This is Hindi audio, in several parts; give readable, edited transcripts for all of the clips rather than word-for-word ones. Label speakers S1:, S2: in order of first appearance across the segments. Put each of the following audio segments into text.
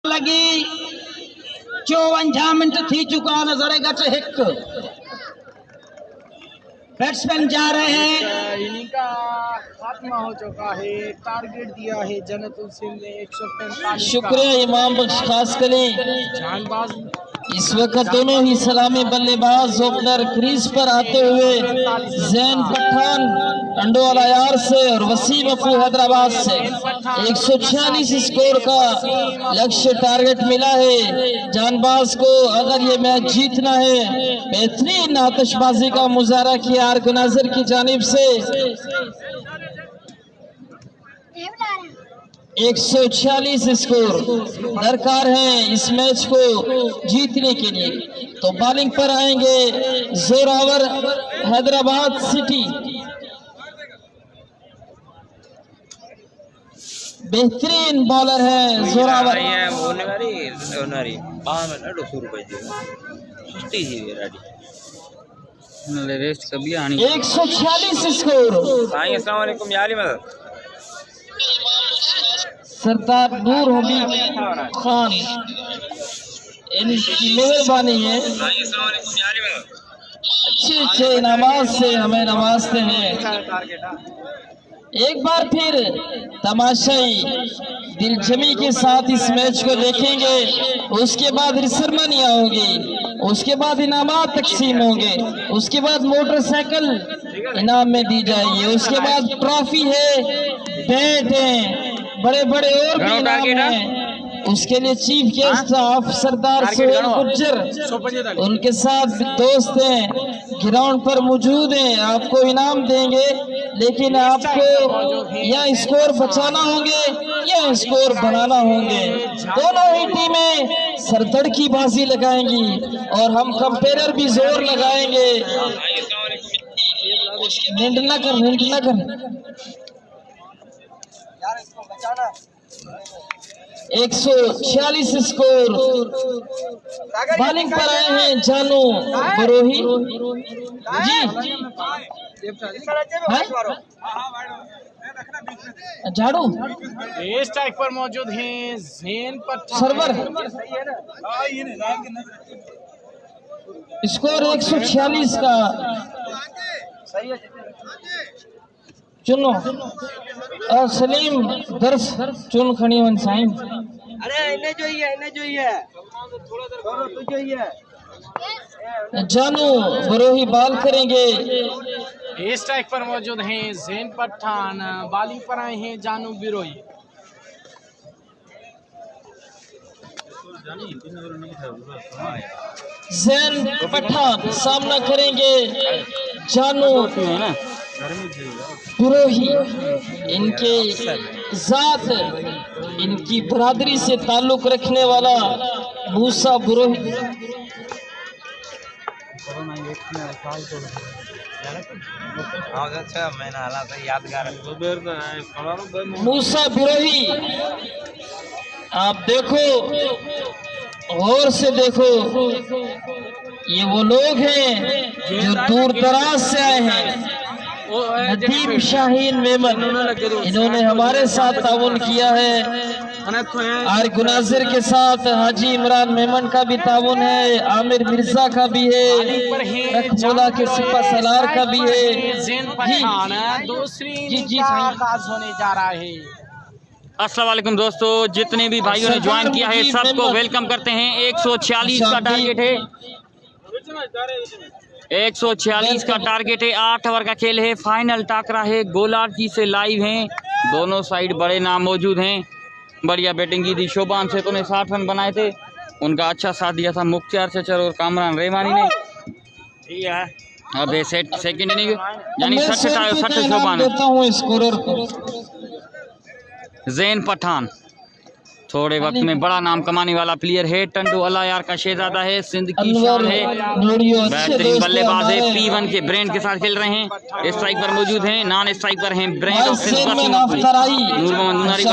S1: लगी 54 मिनट थी चुका नजर गट हिक बैट्समैन जा रहे हैं।
S2: इनिंग का खात्मा हो चुका है। टारगेट दिया है जनतुल सिंह ने 145।
S1: शुक्रिया इमाम बख्श खास कली।
S2: जानबाज
S1: इस वक्त दोनों ही सलामी बल्लेबाज ओपनर क्रीज पर आते हुए जैन पठान टंडोवाला यार से और वसीम अपू हैदराबाद से 146 स्कोर का लक्ष्य टारगेट मिला है। जानबाज को अगर ये मैच जीतना है, बेहतरीन आतिशबाजी का मुजाहरा किया आर्गेनाइजर की जानिब से। 146 स्कोर दरकार है इस मैच को जीतने के लिए। तो बॉलिंग पर आएंगे जोरावर हैदराबाद सिटी। बेहतरीन बॉलर है जोरावर। 146 स्कोर। सरदार नूर हबीब खान इनकी मेहरबानी है, अच्छे इनामात से हमें नवाजते हैं। एक बार फिर तमाशाई दिलजमी के साथ इस मैच को देखेंगे। उसके बाद रिसरमनियाँ होगी, उसके बाद इनामात तकसीम होंगे, उसके बाद मोटरसाइकिल इनाम में दी जाएगी, उसके बाद ट्रॉफी है, बैट है, बड़े बड़े और भी इनाम हैं। उसके लिए चीफ गेस्ट ऑफ सरदार सोहेल गुज्जर उनके साथ दोस्त हैं, ग्राउंड पर मौजूद हैं, आपको इनाम देंगे। लेकिन आपको या स्कोर बचाना होंगे या स्कोर बनाना होंगे। दोनों ही टीमें सरदड़ की बाजी लगाएंगी और हम कंपेयर भी जोर लगाएंगे। निंड ना कर 146 स्कोर। बॉलिंग पर आए हैं जानू बरोही जी। झाड़ू
S2: स्ट्राइक पर मौजूद हैं जैन पठान
S1: सर्वर। स्कोर 146 का चुनो सलीम दर्श चुन खणी वन साइन।
S2: अरे इन्हें જોઈએ
S1: जानू बरोही बाल करेंगे।
S2: स्ट्राइक पर मौजूद हैं जैन पठान, बॉलिंग पर आए हैं जानू बिरोही।
S1: जैन पठान सामना करेंगे जानू बिरोही। इनके जात इनकी बरादरी से ताल्लुक रखने वाला मूसा बिरोही। मूसा बिरोही आप देखो, गौर से देखो, ये वो लोग हैं जो दूर दराज से आए हैं। नदीम शाहीन मेमन इन्होंने हमारे साथ ताउन किया है। आर्गेनाइजर के साथ हाजी इमरान मेमन का भी ताउन है, आमिर मिर्जा का भी है, रखमोला के सिपा सलार का भी है।
S2: दूसरी जी आगाज होने जा रहा है।
S3: अस्सलाम वालेकुम दोस्तों, जितने भी भाइयों ने ज्वाइन किया है सबको वेलकम करते हैं। 146 का टारगेट है, 146 का टारगेट है। 8 ओवर का खेल है, फाइनल टाकरा है। गोलार जी से लाइव हैं, दोनों साइड बड़े नाम मौजूद हैं। बढ़िया बैटिंग की थी, शोभान सेतु ने 60 रन बनाए थे, उनका अच्छा साथ दिया था मुख्तियार चचर और कामरान रहमानी ने। अब सेकंड इनिंग यानी 60 शोभान। जैन पठान थोड़े वक्त में बड़ा नाम कमाने वाला प्लेयर है। टंडोवाला यार का शहजादा है, सिंध की शान है, बेहतरीन बल्लेबाज है। P1 के ब्रांड के साथ खेल रहे हैं। स्ट्राइक पर मौजूद हैं, नॉन स्ट्राइक पर हैं ब्रांड ऑफ सिंध नूर मोहम्मद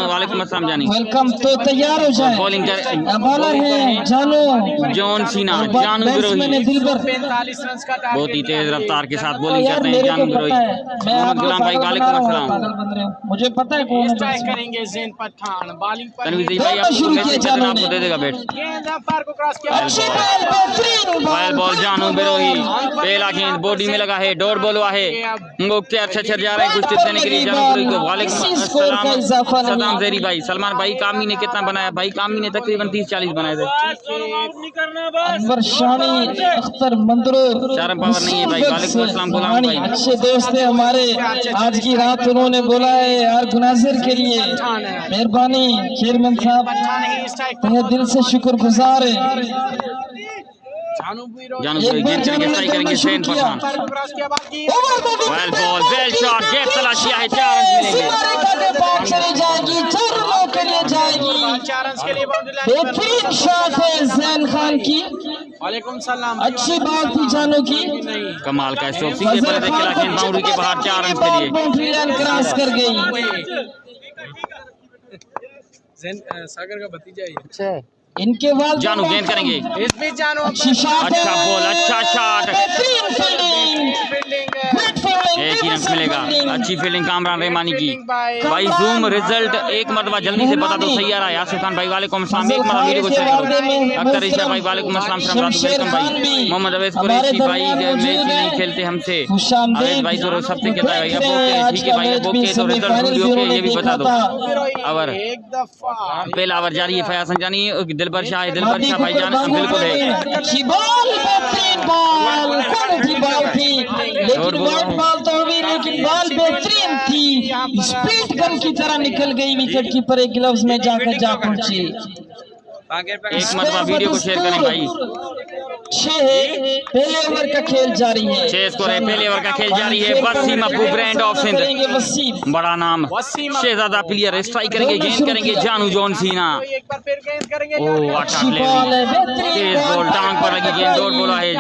S3: वालेकुम अस्सलाम जानी।
S1: वेलकम। तो तैयार हो जाए।
S3: बॉलिंग
S1: बॉलर है जानू
S3: जॉन सीना, जानू बिरोही
S2: 45 रन का टारगेट।
S3: बहुत ही तेज रफ्तार के साथ बॉलिंग करते हैं जानू बिरोही। मोहम्मद गुलाम भाई वालेकुम अस्सलाम।
S1: मुझे पता है कौन
S2: स्ट्राइक करेंगे जैन पठान। बॉलिंग पर
S3: तनवीर
S2: है।
S3: भाई आपको मैसेज कर आपको दे देगा बैट।
S2: गेंद अंपायर को क्रॉस किया।
S1: अच्छी बॉल, बेहतरीन
S3: वाइल बॉल जानू बिरोही पहला गेंद बॉडी में लगा है, डॉट बॉल हुआ है। मुख्तार छछर जा रहे हैं कुछ टिप्स देने के लिए जानू बिरोही को। वालेकुम अस्सलाम सदाम ज़ेरी भाई। सलमान भाई कामी ने कितना बनाया? भाई कामी ने तकरीबन 30-40 बनाए थे।
S1: अनवर शानी, अख्तर मंदरो,
S3: चारम पावर नहीं है भाई। वालेकुम अस्सलाम गुलाम भाई।
S1: अच्छे दोस्त है हमारे। आज की रात उन्होंने बोला है यार गुनाजिर के लिए मेहरबानी चेयरमैन साहब,
S2: अच्छा नहीं स्ट्राइक
S1: तहे दिल से शुक्रगुजार है।
S2: जानू बिरोही
S3: जानू बिरोही गेंद करेंगे, स्ट्राइक करेंगे शेन पठान।
S2: अंपायर को क्रॉस किया। बाकी
S3: well ball, well shot, gap तलाशिया है, 4 रन मिलेंगे।
S1: चली जाएगी, 4 रनों के लिए जाएगी।
S2: 4 रन के लिए बाउंड्री लाइन पर।
S1: बेहतरीन शॉट है जैन खान की,
S2: वालेकुम सलाम।
S1: अच्छी बात थी जानू की।
S3: कमाल का स्ट्रोक, सीधे पर खेला गेंद बाउंड्री के बाहर, 4 रन के लिए।
S1: बाउंड्री लाइन क्रॉस कर गई।
S2: सागर का भतीजा है।
S1: इनके बाद
S3: जानू गेंद करेंगे,
S2: इस बीच जानू
S1: अच्छी शॉट है,
S3: अच्छा बॉल, अच्छा शॉट,
S1: बेहतरीन फील्डिंग,
S2: फील्डिंग
S1: गुड फील्डिंग,
S3: एक ही रन मिलेगा। अच्छी फील्डिंग कामरान रहमानी की। भाई जूम रिजल्ट एक मरतबा जल्दी से बता दो। सही आ रहा है यासिर खान भाई, वालेकुम अस्सलाम। एक मरतबा वीडियो को शेयर करो। अख्तर ईशा भाई वालेकुम अस्सलाम, वेलकम भाई। मोहम्मद अवैस कुरैशी भाई मैच नहीं खेलते हमसे। अवैस भाई तो सबसे कहता है भाई अब ओके, ठीक है भाई अब ओके, तो रिजल्ट वीडियो के ये भी बता दो। ओवर
S2: एक दफा
S3: पहला ओवर जारी है। फयाज संजानी, दिलबर शाह है, दिलबर शाह भाई जान बिल्कुल है।
S1: अच्छी बॉल, बेहतरीन बॉल, क्वालिटी बॉल थी, लेकिन वाइड बॉल तो हुई, लेकिन बॉल बेहतरीन थी, स्पीड गन की तरह निकल गई, विकेट कीपर एक ग्लव्स में जाकर जा पहुंची।
S3: एक मरतबा वीडियो को शेयर करें भाई।
S1: 6 पहले ओवर का खेल जारी है।
S3: 6 स्कोर है, पहले ओवर का खेल जारी है। वसीम अबू ब्रांड ऑफ सिंध,
S1: वसीम,
S3: बड़ा नाम, शहजादा प्लेयर, स्ट्राइक करेंगे, गेंद करेंगे जानू जॉन सीना।
S2: एक बार फिर गेंद करेंगे।
S3: ओह अच्छा तेज बॉल, टांग पर लगी गेंद, डॉट बॉल है।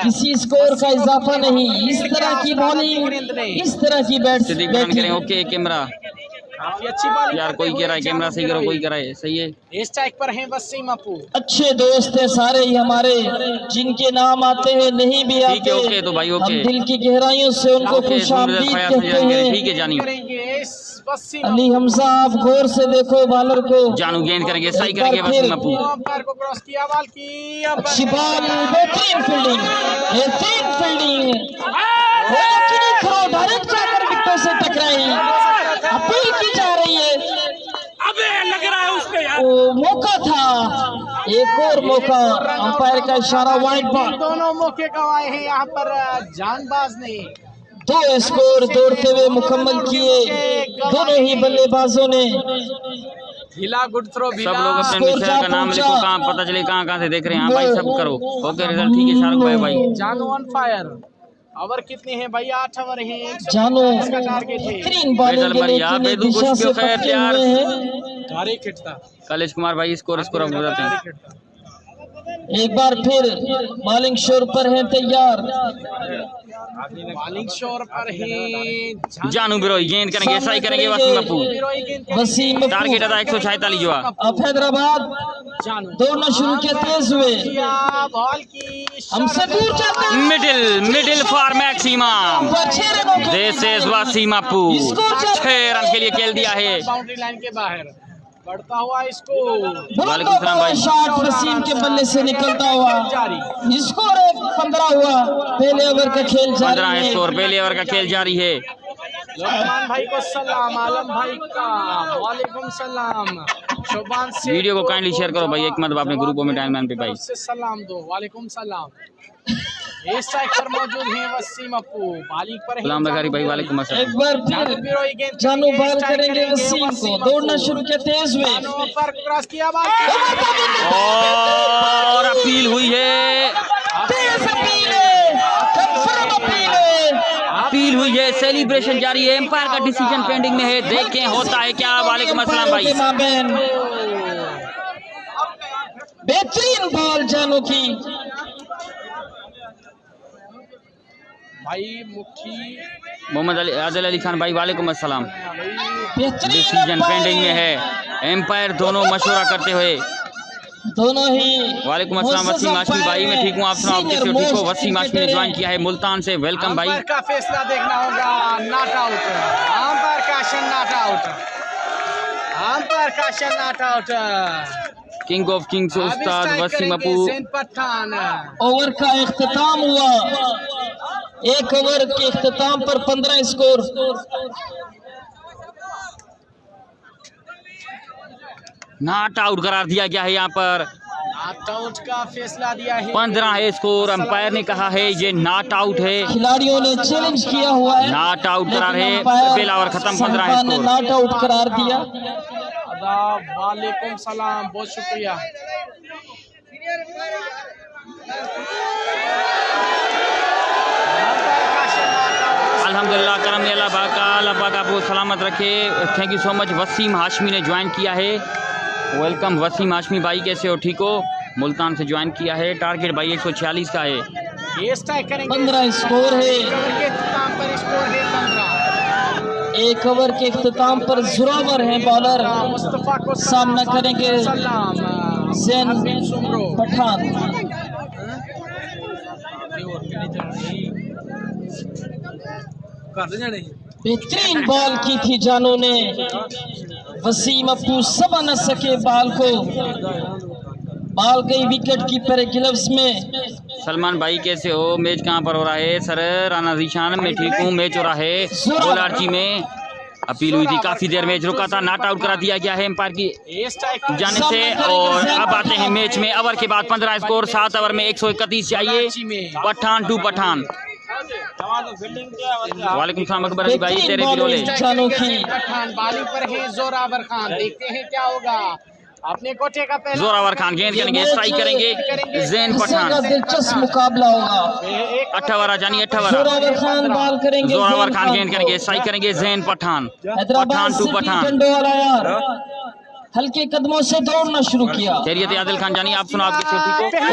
S1: किसी स्कोर का इजाफा नहीं, इस तरह की बॉलिंग, इस तरह की
S3: सिद्दीक खान करें
S1: बैटिंग।
S3: ओके कैमरा
S2: काफी अच्छी बॉलिंग
S3: यार, कोई कह रहा है कैमरा सही करो, कोई कह रहा है सही है।
S2: स्ट्राइक पर हैं वसीम अपू।
S1: अच्छे दोस्त है सारे ही हमारे, जिनके नाम आते हैं नहीं भी
S3: ठीक
S1: आते,
S3: है ओके, तो भाई
S1: हम
S3: ओके
S1: दिल की गहराइयों से उनको
S3: ओके,
S1: खुशामदीद कहते हैं।
S3: ठीक है जानी।
S2: करेंगे वसीम
S1: अली हमजा, आप गौर से देखो बॉलर को।
S3: जानू गेंद करेंगे, सही करेंगे वसीम अपू।
S2: अंपायर को क्रॉस किया, बॉल की
S1: अच्छी बॉल, बेहतरीन फील्डिंग, बेहतरीन फील्डिंग, डायरेक्ट जाकर विकेटों से टकराई, अपील की जा रही है।
S2: अबे लग रहा है उसपे यार।
S1: वो मौका था, एक और मौका, अंपायर का इशारा, वाइड बॉल।
S2: दोनों मौके गवाए हैं यहाँ पर जानबाज ने।
S1: 2 स्कोर दौड़ते हुए मुकम्मल किए दोनों ही बल्लेबाजों ने।
S2: भिला गुड थ्रो।
S3: सब लोग अपने अपने शहर का नाम लिखो, कहाँ पता चले कहाँ से देख रहे हैं भाई, सब करो ओके। रिजल्ट ठीक है शाहरुख भाई। भाई
S2: जानू ऑन फायर। ओवर कितने हैं भाई? 8 ओवर हैं।
S1: जानो
S2: इसका टारगेट है।
S1: बेहतरीन बॉलिंग के लिए किन्हीं दिशा से पकड़े हुए हैं।
S2: तारीख खिटता
S3: कलेश कुमार भाई स्कोर हो जाते हैं।
S1: एक बार फिर बॉलिंग शोर पर है तैयार।
S2: बॉलिंग शोर पर है
S3: जानू बिरोही गेंद करेंगे, सही करेंगे वसीम अपू।
S1: वसीम अपू,
S3: टारगेट था 146 जो।
S1: अब हैदराबाद
S2: जानू
S1: दौड़ना शुरू किया, तेज हुए,
S2: बॉल की
S1: हमसे दूर जाते हैं।
S3: मिडिल फॉर मैक्सिमम,
S1: 6 रनों के
S3: दिस इज वसीम अपू। 6 रन के लिए खेल दिया है।
S2: बाउंड्री लाइन के बाहर बढ़ता हुआ इसको।
S3: वालेकुम सलाम भाई।
S1: शॉट वसीम के बल्ले से निकलता हुआ, स्कोर 15 हुआ, पहले ओवर का खेल जारी
S3: 15
S1: है।
S3: स्कोर, पहले ओवर का खेल जारी है।
S2: लुकमान भाई को सलाम, आलम भाई का वालेकुम सलाम, शोभान से
S3: वीडियो को काइंडली शेयर करो भाई, एक मतलब अपने ग्रुपों में टाइमलाइन पे भाई।
S2: से सलाम दो, वालेकुम सलाम। इस स्ट्राइक पर मौजूद हैं वसीम अपू, बॉलिंग पर
S3: सलाम बगारी भाई, वालेकुम अस्सलाम।
S1: एक बार फिर जानू बॉल करेंगे वसीम को, दौड़ना शुरू किया, तेज हुए,
S2: पर क्रॉस किया, बॉल
S3: और अपील हुई है,
S1: तेज अपील है, कंफर्म अपील है,
S3: अपील हुई है, सेलिब्रेशन जारी है, एम्पायर का डिसीजन पेंडिंग में है, देखें होता है क्या। वालेकुम अस्सलाम भाई।
S1: बेहतरीन बॉल जानू की,
S2: भाई मुखी
S3: मोहम्मद आदिल अली खान भाई, वालेकुम अस्सलाम।
S1: बेहतरीन
S3: डिसीजन पेंडिंग में है, एम्पायर दोनों मशवरा करते हुए।
S1: दोनों ही।
S3: वालेकुम अस्सलाम वसीम आशमी भाई, मैं ठीक हूँ, आप सुनाओ, आप कैसे हो? ठीक हो? वसीम आशमी ने ज्वाइन किया है मुल्तान से, वेलकम भाई।
S2: अंपायर का फैसला देखना होगा, नॉट आउट, अंपायर का एक्शन नॉट आउट। अंपायर का not out.
S3: King of Kings Ustad Wasim Appu.
S2: Zain Pathan.
S1: Over का इख्तिताम हुआ। एक ओवर के इख्तिताम पर 15 स्कोर।
S3: नॉट आउट करार दिया गया है यहाँ पर।
S2: नॉट आउट का फैसला दिया है।
S3: 15 है स्कोर। अंपायर ने कहा है ये नॉट आउट है।
S1: खिलाड़ियों ने चैलेंज किया हुआ है।
S3: नॉट आउट करार है।
S1: लेकिन अंपायर
S3: पहला ओवर खत्म। 15 है
S1: साहब ने
S3: स्कोर।
S1: नॉट आउट करार दिया।
S2: आदाब, वालेकुम सलाम, बहुत शुक्रिया।
S3: अल्हम्दुलिल्लाह करम अल्लाह पाक आपको सलामत रखे। Thank you so much. Wasim Hashmi ने ज्वाइन किया है। वेलकम वसीम हाशमी भाई, कैसे हो? ठीक हो? मुल्तान से ज्वाइन किया है। टारगेट भाई 146 का है।
S2: ये स्ट्राइक करेंगे।
S1: 15 स्कोर है।
S2: ओवर के इख्तिताम पर स्कोर है 15।
S1: एक ओवर के इख्तिताम पर जोरावर है बॉलर।
S2: मुस्तफा को
S1: सामना करेंगे
S2: सलाम।
S1: ज़ैन पठान। बेहतरीन बॉल की थी जानू ने। वसीम अपू समा न सके बॉल को। बॉल गई विकेट कीपर ग्लव्स में।
S3: सलमान भाई कैसे हो? मैच कहाँ पर हो रहा है? सर राना जीशान, मैं ठीक हूँ। मैच हो रहा है गोलार्ची में। अपील हुई थी, काफी देर मैच रुका था। नॉट आउट करा दिया गया है एम्पायर की जाने से। और अब आते हैं मैच में। ओवर के बाद 15 स्कोर। 7 ओवर में 131 चाहिए। पठान टू पठान। वालेकुम सलाम अकबर अली भाई, तेरे बिलोले।
S2: पठान बालिंग पर है जोरावर खान। देखते हैं क्या होगा। अपने कोटे का पहला
S3: जोरावर खान गेंद करेंगे, स्ट्राइक करेंगे। ज़ैन पठान।
S1: दिलचस्प मुकाबला होगा।
S3: 18 जानी 18।
S1: जोरावर खान बॉल करेंगे।
S3: जोरावर खान गेंद करेंगे, स्ट्राइक करेंगे। ज़ैन पठान। पठान टू पठान।
S1: हल्के कदमों से दौड़ना शुरू किया।
S3: खैरियत आदिल खान जानी, आप सुनो, आप कैसे हो? ठीक हो?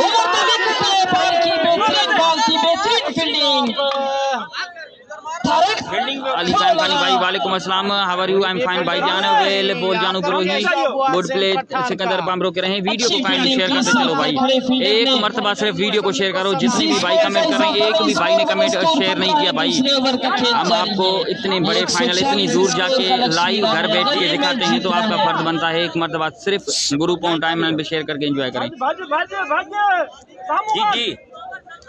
S1: बॉल की बेहतरीन बॉल की बेहतरीन फील्डिंग।
S3: अली खान खानी भाई वालेकुम अस्सलाम, how are you? I am fine भाई जान। Well bowled Janu Brohi, good play. Sikandar बम रोके रहे हैं। वीडियो को काइंडली शेयर करते चलो भाई। एक मर्तबा सिर्फ वीडियो को शेयर करो। जितने भी भाई कमेंट कर रहे हैं, एक भी भाई ने कमेंट शेयर नहीं किया भाई। हम आपको इतने बड़े फाइनल इतनी दूर जाके लाइव घर बैठ के दिखाते हैं, तो आपका फर्ज बनता है एक मर्तबा सिर्फ ग्रुप ऑन टाइमलाइन पे शेयर करके एंजॉय करें। जी जी।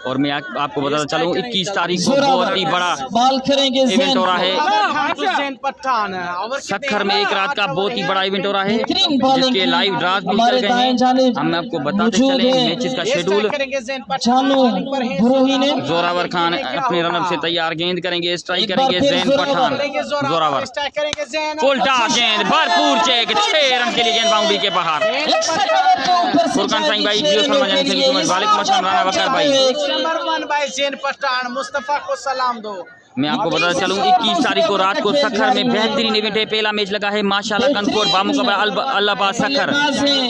S3: और मैं आपको बताता चलूँ 21 तारीख को बहुत ही बड़ा
S1: बॉल करेंगे
S3: इवेंट हो रहा है
S2: ज़ैन पठान।
S3: सक्खर में। एक रात का बहुत ही बड़ा इवेंट हो रहा है, जिसके लाइव ड्राफ्ट भी चल गए हैं। हम आपको बताते चले मैचेस का शेड्यूल। जोरावर खान अपने रनअप से तैयार। गेंद करेंगे, स्ट्राइक करेंगे। ज़ैन पठान। जोरावर उल्टा गेंद भरपूर चेक। 6 रन के लिए गेंद बाउंड्री के बाहर। फुरकान साईं भाई, जियो सलमान जानी, थैंक यू सो मच। वालेकुम अस्सलाम राना बकर भाई।
S2: नंबर 1 भाई ज़ैन पठान। मुस्तफा को सलाम दो।
S3: मैं आपको बताता चलूं 21 तारीख को रात को सक्खर में बेहतरीन इवेंट है। पहला मैच लगा है माशाल्लाह कंदकोट बामुकबा अल्लाहबाद सक्खर।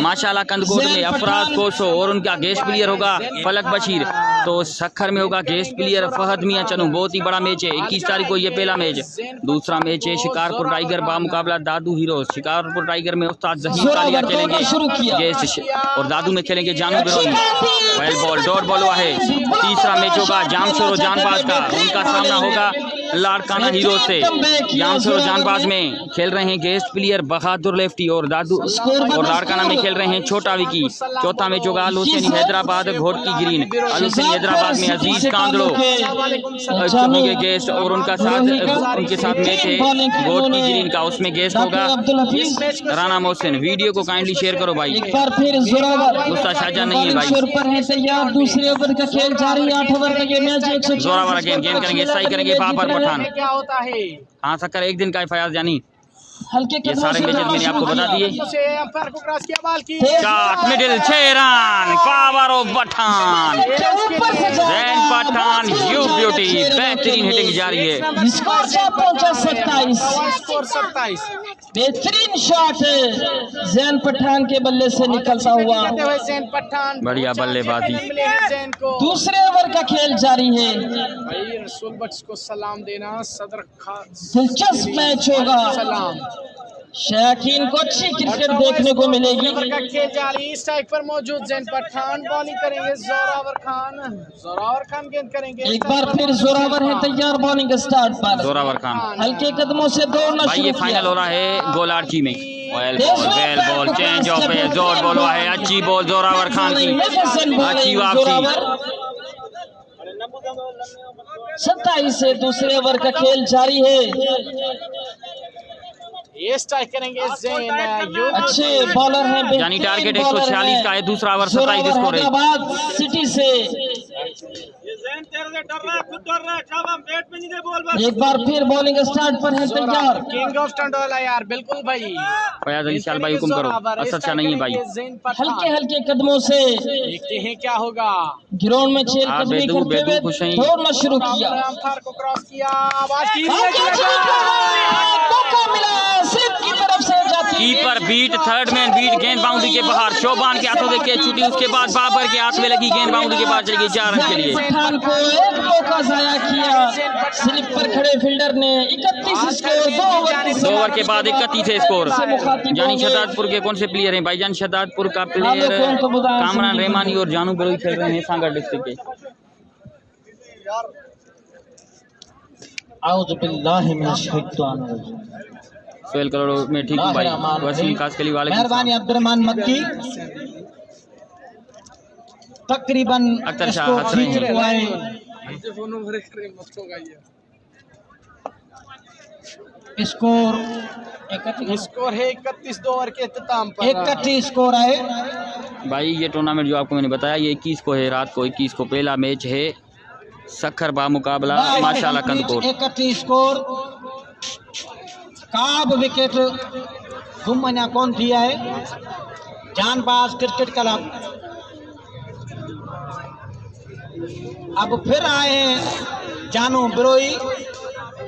S3: माशाल्लाह कंदकोट में अफराज कोशो और उनका गेस्ट प्लेयर होगा फलक बशीर। तो सक्खर में होगा गेस्ट प्लेयर फहद मियां चनू। बहुत ही बड़ा मैच है। 21 तारीख को ये पहला मैच। दूसरा मैच है शिकारपुर टाइगर बामुकाबला दादू हीरोज। शिकारपुर टाइगर में उस्ताद जहीर कालिया खेलेंगे गेस्ट, और दादू में खेलेंगे जानू Birohi. Well ball dot ball हुआ है। तीसरा मैच होगा जामशोर जानबाज का। उनका सामना होगा लाड़काना हीरो से। जामशोर जानबाज में खेल रहे हैं गेस्ट प्लेयर बहादुर लेफ्टी और दादू, और लाड़काना में खेल रहे हैं छोटा विकी। चौथा मैच होगा अल हुसैन हैदराबाद घोट की ग्रीन। अल हुसैन हैदराबाद में अजीज कांदड़ो के गेस्ट, और उनके साथ मैच है घोट की ग्रीन का। उसमें गेस्ट होगा राना मोहसिन। वीडियो को काइंडली शेयर करो भाई।
S1: एक बार फिर
S3: उस्ताद शाहजहां नहीं है भाई।
S1: पर है तैयार। दूसरे ओवर का खेल जारी। 8 ओवर का ये मैच।
S3: जोरावर गेंद करेंगे, स्ट्राइक करेंगे बाबर पठान।
S2: क्या होता है?
S3: हाँ सक्कर एक दिन का है फयाज जानी।
S1: हल्के
S3: ये सारे मैचेस मैंने आपको बता दिए।
S2: अंपायर को क्रॉस किया, बॉल की
S3: shot middle 6 run. Power of Pathan. Zain Pathan you beauty. बेहतरीन हिटिंग जारी है।
S1: स्कोर क्या पहुंचा? 27।
S2: स्कोर 27।
S1: बेहतरीन शॉट है ज़ैन पठान के बल्ले से निकलता हुआ।
S2: ज़ैन पठान
S3: बढ़िया बल्लेबाजी।
S1: दूसरे ओवर का खेल जारी है।
S2: भाई रसूल बख्श को सलाम देना। सदर खान।
S1: दिलचस्प मैच होगा।
S2: सलाम।
S1: शौकीन को अच्छी क्रिकेट देखने को मिलेगी।
S2: का खेल जारी। स्ट्राइक पर मौजूद ज़ैन पठान। बॉलिंग करेंगे जोरावर खान। जोरावर खान गेंद करेंगे।
S1: एक बार फिर जोरावर है तैयार बॉलिंग स्टार्ट पर।
S3: जोरावर खान
S1: हल्के कदमों से दौड़ना
S3: भाई। ये फाइनल हो रहा है गोलार्ची में। वेल बॉल चेंज ऑफ है, जोर बॉल है, अच्छी बॉल जोरावर खान की, अच्छी वापसी।
S1: 27 से दूसरे ओवर का खेल जारी है।
S2: ये स्ट्राइक करेंगे ज़ैन
S1: अच्छे बॉलर हैं,
S3: यानी टारगेट 146 का है, दूसरा ओवर 27 स्कोर है।
S1: हैदराबाद सिटी से एक बार फिर बॉलिंग स्टार्ट पर है तैयार।
S2: किंग ऑफ टंडोला यार, बिल्कुल भाई।
S3: फयाज अली शाल भाई हुक्म करो, अच्छा नहीं है भाई।
S1: हल्के हल्के कदमों से
S2: देखते हैं क्या होगा।
S1: ग्राउंड में चेहरकदमी करते हुए दौड़ना शुरू किया।
S2: अंपायर को क्रॉस किया, आवाज की
S1: मौका मिला, स्लिप की तरफ से जाती है।
S3: Keeper beat, third man beat, गेंद बाउंड्री के बाहर, शोबान के हाथों से कैच छूटी, उसके बाद बाबर के हाथ में लगी, गेंद बाउंड्री के बाहर चली गई 4 रन के लिए।
S1: पठान को एक मौका जाया किया, स्लिप पर खड़े फील्डर ने 31 स्कोर 2
S3: ओवर के बाद 31 स्कोर। यानी शहजादपुर के कौन से प्लेयर हैं भाईजान? शहजादपुर का प्लेयर कामरान रहमानी और जानू बलोई खेल रहे हैं सांगड़ डिस्ट्रिक्ट के। सोहेल करोड़ में ठीक हूँ भाई, वसीम कासकली वाले
S1: मेहरबानी अब्दुर्रहमान मक्की तकरीबन
S3: अख्तर शाह हंस रहे हैं।
S1: स्कोर
S2: है 31 2 ओवर के इख्तिताम पर
S1: 31 स्कोर है
S3: भाई। ये टूर्नामेंट जो आपको मैंने बताया ये 21 को है, रात को 21 को पहला मैच है सखर बा मुकाबला माशाल्लाह कंदकोट।
S1: 31 स्कोर। काब विकेट घुमना कौन दिया है? जानबाज क्रिकेट क्लब अब फिर आए जानू बिरोई,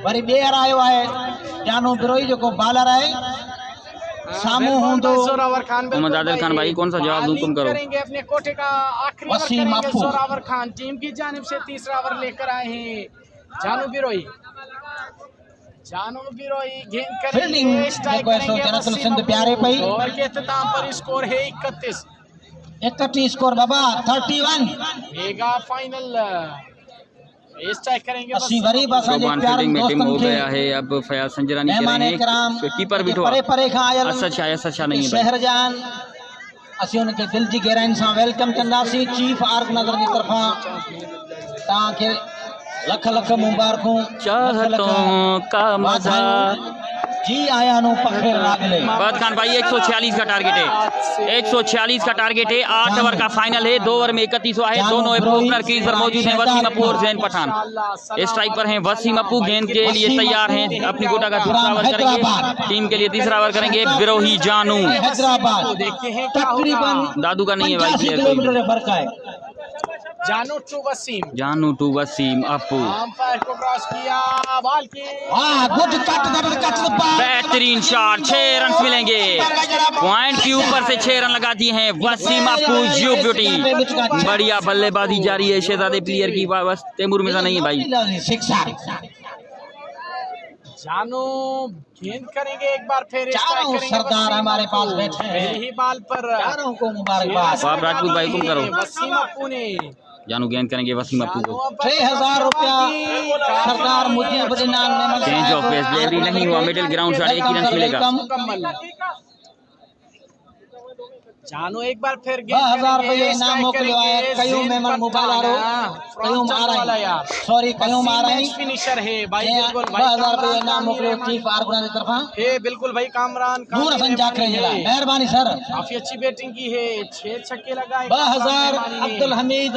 S1: वरी बेर आयो है जानू बिरोई जो को बालर है सामू हूं तो
S2: जोरावर खान।
S3: मोहम्मद आदिल खान भाई कौन सा जवाब दूं, तुम करो।
S2: करेंगे अपने कोटे का आखिरी ओवर
S1: वसीम
S2: करेंगे
S1: अप्पू।
S2: जोरावर खान टीम की जानिब से तीसरा ओवर लेकर आए हैं जानू बिरोई। जानू बिरोई गेंद
S1: फील्डिंग
S2: करेंगे, स्ट्राइक
S1: देखो ऐसो
S2: करेंगे
S1: जनतुल
S2: वसीम
S1: सिंध
S2: अप्पू।
S1: प्यारे पई
S2: ओवर के इख्तिताम पर स्कोर है
S1: 31 स्कोर बाबा 31
S2: मेगा फाइनल। स्ट्राइक करेंगे
S1: अस्सी वरी बस
S3: शोबान फील्डिंग में टीम हो गया है। अब फयाज संजरानी कह रहे हैं, कीपर भी ठोआ अच्छा नहीं है भाई।
S1: शहरजान असी उनके दिल जी गहराइन से वेलकम कंदासी। चीफ ऑर्गेनाइजर की तरफा ताके लख लख मुबारकों,
S3: चाहतों का मजा
S1: जी आया नो पखे लागले।
S3: फहद खान भाई 146 का टारगेट है, 146 का टारगेट है। 8 ओवर का फाइनल है, 2 ओवर में 31 हुआ है। दोनों ओपनर क्रीज पर मौजूद हैं वसीम अप्पू और ज़ैन पठान। स्ट्राइक पर हैं वसीम अप्पू, गेंद के लिए तैयार हैं, अपनी कोटा का दूसरा ओवर करेंगे, टीम के लिए तीसरा ओवर करेंगे बिरोही जानू।
S1: हैदराबाद तकरीबन
S3: दादू का नहीं है भाई
S1: 85
S3: प्लेयर
S1: किलोमीटर फर्क है।
S2: जानू टू वसीम,
S3: जानू टू वसीम अप्पू।
S2: अंपायर को क्रॉस किया, बॉल की
S1: वाह गुड कट द पार।
S3: बेहतरीन शॉट, 6 रन मिलेंगे। पॉइंट के ऊपर से 6 रन लगा दिए हैं वसीम अप्पू। यू ब्यूटी, बढ़िया बल्लेबाजी जारी है शहजादे प्लेयर की, बस तैमूर मिर्जा नहीं है भाई।
S2: जानू गेंद करेंगे एक बार फिर
S1: चारों सरदार हमारे पास बैठे हैं,
S2: पहली बॉल पर
S1: चारों को मुबारकबाद।
S3: आप राजपूत भाई तुम करो।
S2: वसीम अप्पू ने
S3: जानू गेंद करेंगे वसीम अप्पू को।
S1: 6000 रुपया सरदार मुजीबुद्दीन ने
S3: चेंज ऑफ पेस, डिलीवरी नहीं हुआ, मिडिल ग्राउंड शॉट, 1 ही रन मिलेगा।
S2: मुकम्मल। जानू एक बार फिर
S1: 2000 रुपये इनाम मोकलियो है। कयूं मेमन मुबालारो कयूं मारा यार, सॉरी कयूं मारा है
S2: फिनिशर है भाई। बिल्कुल भाई
S1: 2000 रुपये इनाम मोकलियो चीफ ऑर्गेनाइजर की तरफा
S2: है। बिल्कुल भाई कामरान
S1: नूर हसन जाखरे जिला, मेहरबानी सर।
S2: काफी अच्छी बैटिंग की है, 6 छक्के लगाए।
S1: 2000 अब्दुल हमीद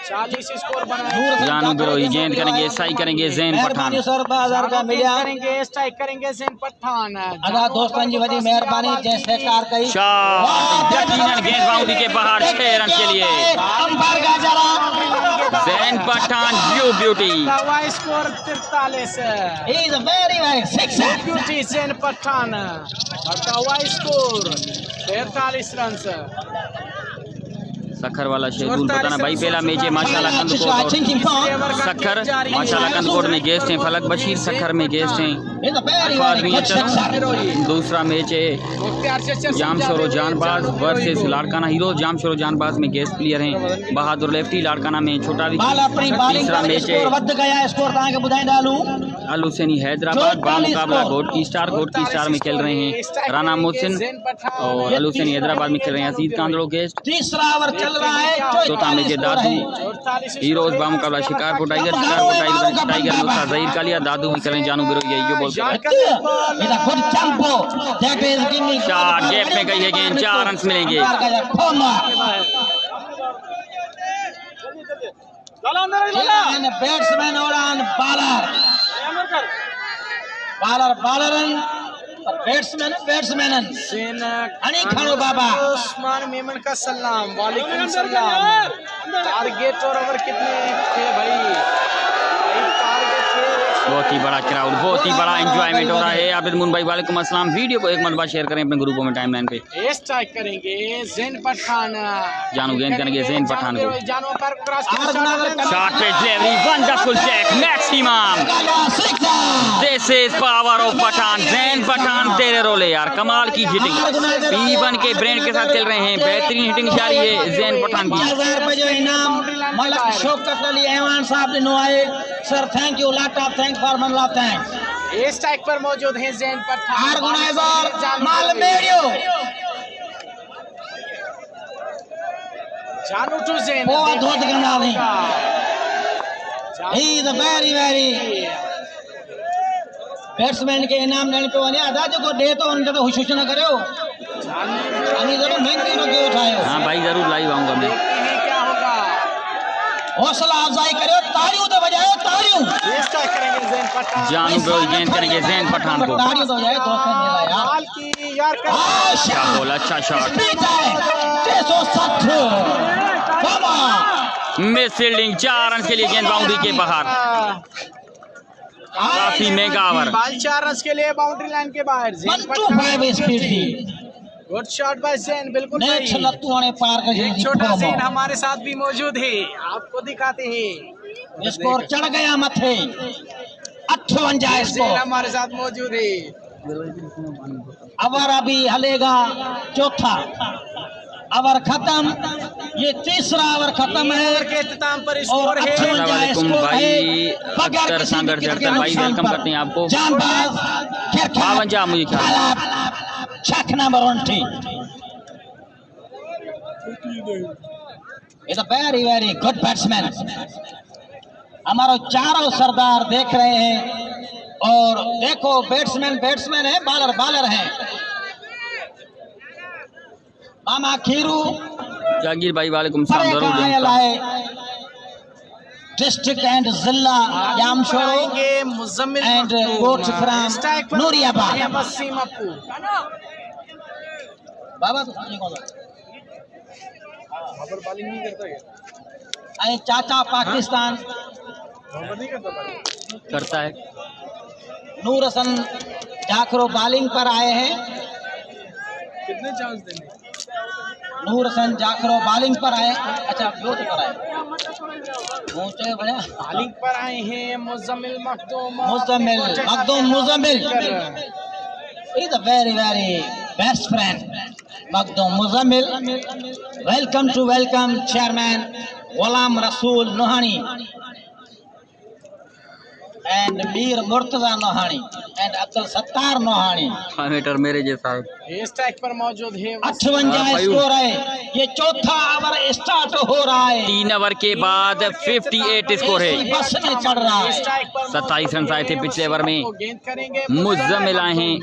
S2: 40 स्कोर बनाए।
S3: जानू बिरोही गेंद करेंगे, स्ट्राइक करेंगे ज़ैन पठान।
S1: मेहरबानी सर 2000 का मिलिया
S2: करेंगे, स्ट्राइक करेंगे ज़ैन पठान।
S1: अदा दोस्तन जी वजी मेहरबानी जैसे कार कई
S3: शॉट, यकीनन गेंद बाउंड्री के बाहर, 6 रन के लिए
S1: अंपायर का जरा
S3: Zain Pathan. You beauty,
S2: score 43।
S1: He is a very nice sixer.
S2: Beauty Zain Pathan, बढ़ता स्कोर 43 रन।
S3: सखर वाला शेड्यूल बताना भाई। पहला मैच है माशाल्लाह कंदकोट और सखर, माशाल्लाह कंदकोट में गेस्ट हैं फलक बशीर, सखर में गेस्ट हैं। दूसरा मैच है जामशोरो जानबाज वर्सेस लाड़काना हीरो। जामशोरो जानबाज में गेस्ट प्लेयर हैं बहादुर लेफ्टी, लाड़काना में छोटा विकी। तीसरा मैच है
S1: स्कोर वध गया, स्कोर ताके बुधाई डालू
S3: अल हुसैनी हैदराबाद बामुकाबला गोट की स्टार में खेल रहे हैं राना मोहसिन और अल हुसैनी हैदराबाद में खेल रहे हैं अजीज कांदड़ो गेस्ट।
S1: तीसरा ओवर चल रहा है,
S3: चौथा मैच है दादू हीरोज बामुकाबला शिकारपुर टाइगर टाइगर मुसा जहीर कालिया दादू में खेल रहे हैं जानू बिरो ये बॉल शॉट गैप में गई है गेंद 4 रन मिलेंगे।
S1: बैट्समैन और बॉलर बैट्समैन अनी खानो बाबा
S2: उस्मान मेमन का सलाम, वालेकुम सलाम। टारगेट और ओवर कितने थे भाई?
S3: बहुत ही बड़ा क्राउड, बहुत ही बड़ा एंजॉयमेंट हो रहा है। आबिद मुन भाई वालेकुम अस्सलाम। वीडियो को एक मरतबा शेयर करें अपने ग्रुपों में, टाइमलाइन पे।
S2: स्ट्राइक करेंगे ज़ैन पठान,
S3: जानू गेंद करेंगे ज़ैन पठान को।
S2: जानू पर क्रॉस
S3: शॉट पे delivery, wonderful check, maximum. This is power of Pathan. Zain Pathan तेरे रोले यार, कमाल की हिटिंग। P1 के ब्रांड के साथ चल रहे हैं, बेहतरीन हिटिंग जारी है ज़ैन पठान की।
S1: जो इनाम मलक शौकत अली ऐवान साहब ने नवाए sir, thank you, lot of thanks for मन लॉट थैंक्स।
S2: स्ट्राइक पर मौजूद हैं ज़ैन पठान,
S1: ऑर्गेनाइजर मालमेडियो
S2: जानू टू ज़ैन
S1: बहुत गंदा नहीं। ही इज वेरी बैट्समैन के इनाम देने पे वने आधा जो को दे तो उनके तो हुश न करो, अनी जरूर महंगी रखे उठायो।
S3: हां भाई जरूर लाइव आऊंगा मैं।
S2: क्या होगा?
S1: हौसला अफजाई करो, तालियों तो बजाओ, तालियों।
S2: स्ट्राइक करेंगे ज़ैन पठान,
S3: जानू ब्रो गेंद करेंगे ज़ैन पठान को।
S1: तालियों तो बजाए, दो रन मिला यार।
S2: बॉल की यार
S3: अच्छा बॉल, अच्छा शॉट,
S1: 660 बाबा
S3: मिस फील्डिंग, 4 रन के लिए गेंद बाउंड्री के बाहर। काफी महंगा ओवर।
S2: बॉल 4 रन के लिए बाउंड्री लाइन के बाहर। ज़ैन
S1: 125 स्पीड थी।
S2: गुड शॉट बाय ज़ैन, बिल्कुल
S1: ने
S2: सही।
S1: छलत्तू ने पार कर
S2: एक छोटा ज़ैन हमारे साथ भी मौजूद है, आपको दिखाते हैं।
S1: स्कोर चढ़ गया मथे, 58
S2: ज़ैन
S1: स्कोर।
S2: हमारे साथ मौजूद है।
S1: ओवर अभी हलेगा चौथा ओवर खत्म, ये तीसरा ओवर खत्म है
S2: के इख्तिताम पर
S1: और
S2: स्कोर है
S1: 58 स्कोर है।
S3: अख्तर सांगर से अख्तर भाई वेलकम करते हैं आपको।
S1: जानबाज
S3: 52 मुझे ख्याल है।
S1: छक number 20 is a very good batsman. हमारे चारों सरदार देख रहे हैं और देखो बैट्समैन है, बॉलर है। मामा खीरू
S3: जागीर भाई वालेकुम सलाम। जरूर
S1: डिस्ट्रिक्ट एंड जिला यामशोरो
S2: मुजम्मिल
S1: एंड गोट फ्रॉम नूरियाबाद।
S2: वसीम अप्पू
S1: बाबा तो समझे कौन
S2: खबर बॉलिंग नहीं करता है,
S1: अरे चाचा पाकिस्तान
S2: खबर नहीं
S3: करता है।
S1: नूर हसन जाखरो बॉलिंग पर आए हैं।
S2: कितने चांस देने?
S1: नूर हसन जाखरो बॉलिंग पर आए। अच्छा वो तो पर आए, पहुंचे भैया
S2: बॉलिंग पर आए हैं Muzammil Makhdoom
S1: Muzammil is a very best friend Makhdoom Muzammil. Welcome chairman Ghulam Rasool Nohani and Mir Murtaza Nohani and Abdul Sattar Nohani.
S3: मीटर मेरे जैसा है।
S2: स्ट्राइक पर मौजूद है
S3: 58
S1: स्कोर है। ये चौथा ओवर स्टार्ट हो रहा है।
S3: 3 ओवर के बाद 58 स्कोर है।
S1: बस में चढ़ रहा है।
S3: 27 रन आए थे पिछले ओवर में।
S2: गेंद करेंगे
S3: मुजम्मिल आए हैं,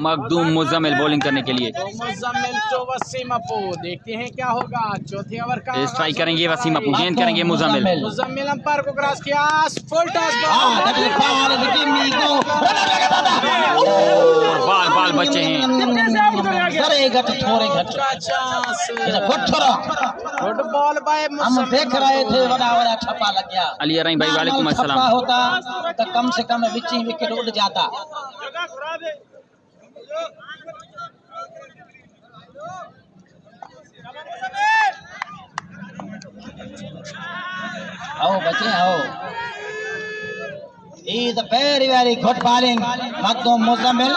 S3: मखदूम मुजम्मिल बॉलिंग करने के लिए।
S2: मुजम्मिल तो वसीम अप्पू, देखते हैं क्या होगा। चौथे ओवर का
S3: स्ट्राइक करेंगे वसीम अप्पू, गेंद करेंगे मुजम्मिल।
S2: मुजम्मिल अंपायर को क्रॉस किया, फुल टॉस
S3: बाल बच्चे हैं।
S2: गुड बॉल बाय
S1: हम देख रहे थे, बड़ा छप्पा लग गया।
S3: अली रही भाई वालेकुम अस्सलाम।
S1: होता तो कम से कम विची विकेट उड़ जाता। आओ बच्चे आओ। Is a very good bowling Makhdoom Muzammil.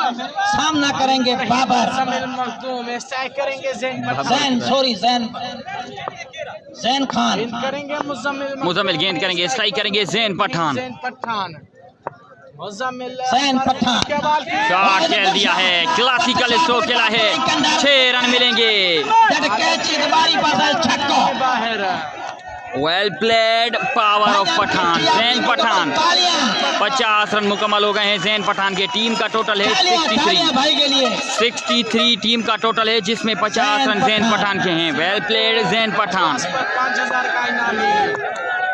S1: सामना करेंगे बाबर।
S2: मखदूम स्ट्राइक करेंगे ज़ैन
S1: खान।
S2: करेंगे
S3: मुजम्मिल गेंद करेंगे, स्ट्राइक करेंगे ज़ैन पठान।
S2: मुजम्मिल
S1: जैन पठान।
S2: के बाल की
S3: शॉट खेल दिया है, क्लासिकल स्ट्रोक खेला है, 6 रन मिलेंगे।
S1: दैट कैच इज बारी पास छक्का।
S2: बाहर
S3: well played, power of Pathan. Zain Pathan 50 run मुकम्मल हो गए हैं। जैन पठान के टीम का टोटल है 63
S1: भाई के लिए
S3: 63 टीम का टोटल है, जिसमें 50 रन जैन पठान के हैं। Well played Jain Pathan.
S2: 5000 का इनाम है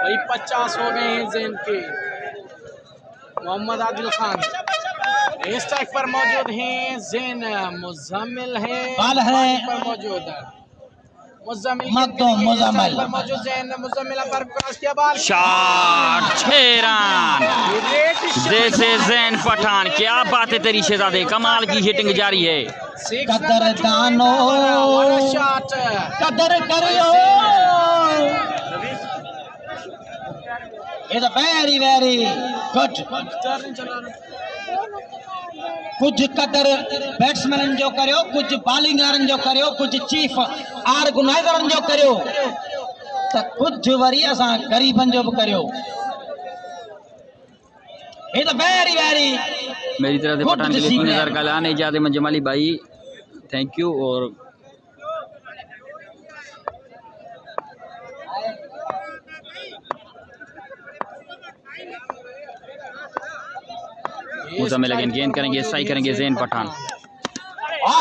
S2: भाई, 50 हो गए हैं जैन के। मोहम्मद आदिल खान स्ट्राइक पर मौजूद हैं। जैन मुजम्मिल है
S1: बाल है
S2: पर मौजूद है। मुजम्मिल
S1: मखदूम मुजम्मिल
S2: पर मौजूद जैन मुजम्मिल पर क्रॉस किया बाल
S3: शॉट 6 रन। जैसे जैन पठान, क्या बात है तेरी शहजादे, कमाल की हिटिंग जारी है।
S1: कदर दानो
S2: शॉट
S1: कदर करियो। Is very very good. कुछ कदर बैट्समैन जो करियो, कुछ बॉलिंगरनि जो करियो, कुछ चीफ ऑर्गेनाइज़रनि जो करियो, तो कुछ वरी असां गरीबन जो भी करियो। इज वेरी वेरी
S3: मेरी तरफ से पठान के लिए 3000 का लाने इजाज़त में जमाली भाई, थैंक यू। और मुजम्मिल अगेन गेंद करेंगे, स्ट्राइक करेंगे Jain Pathan.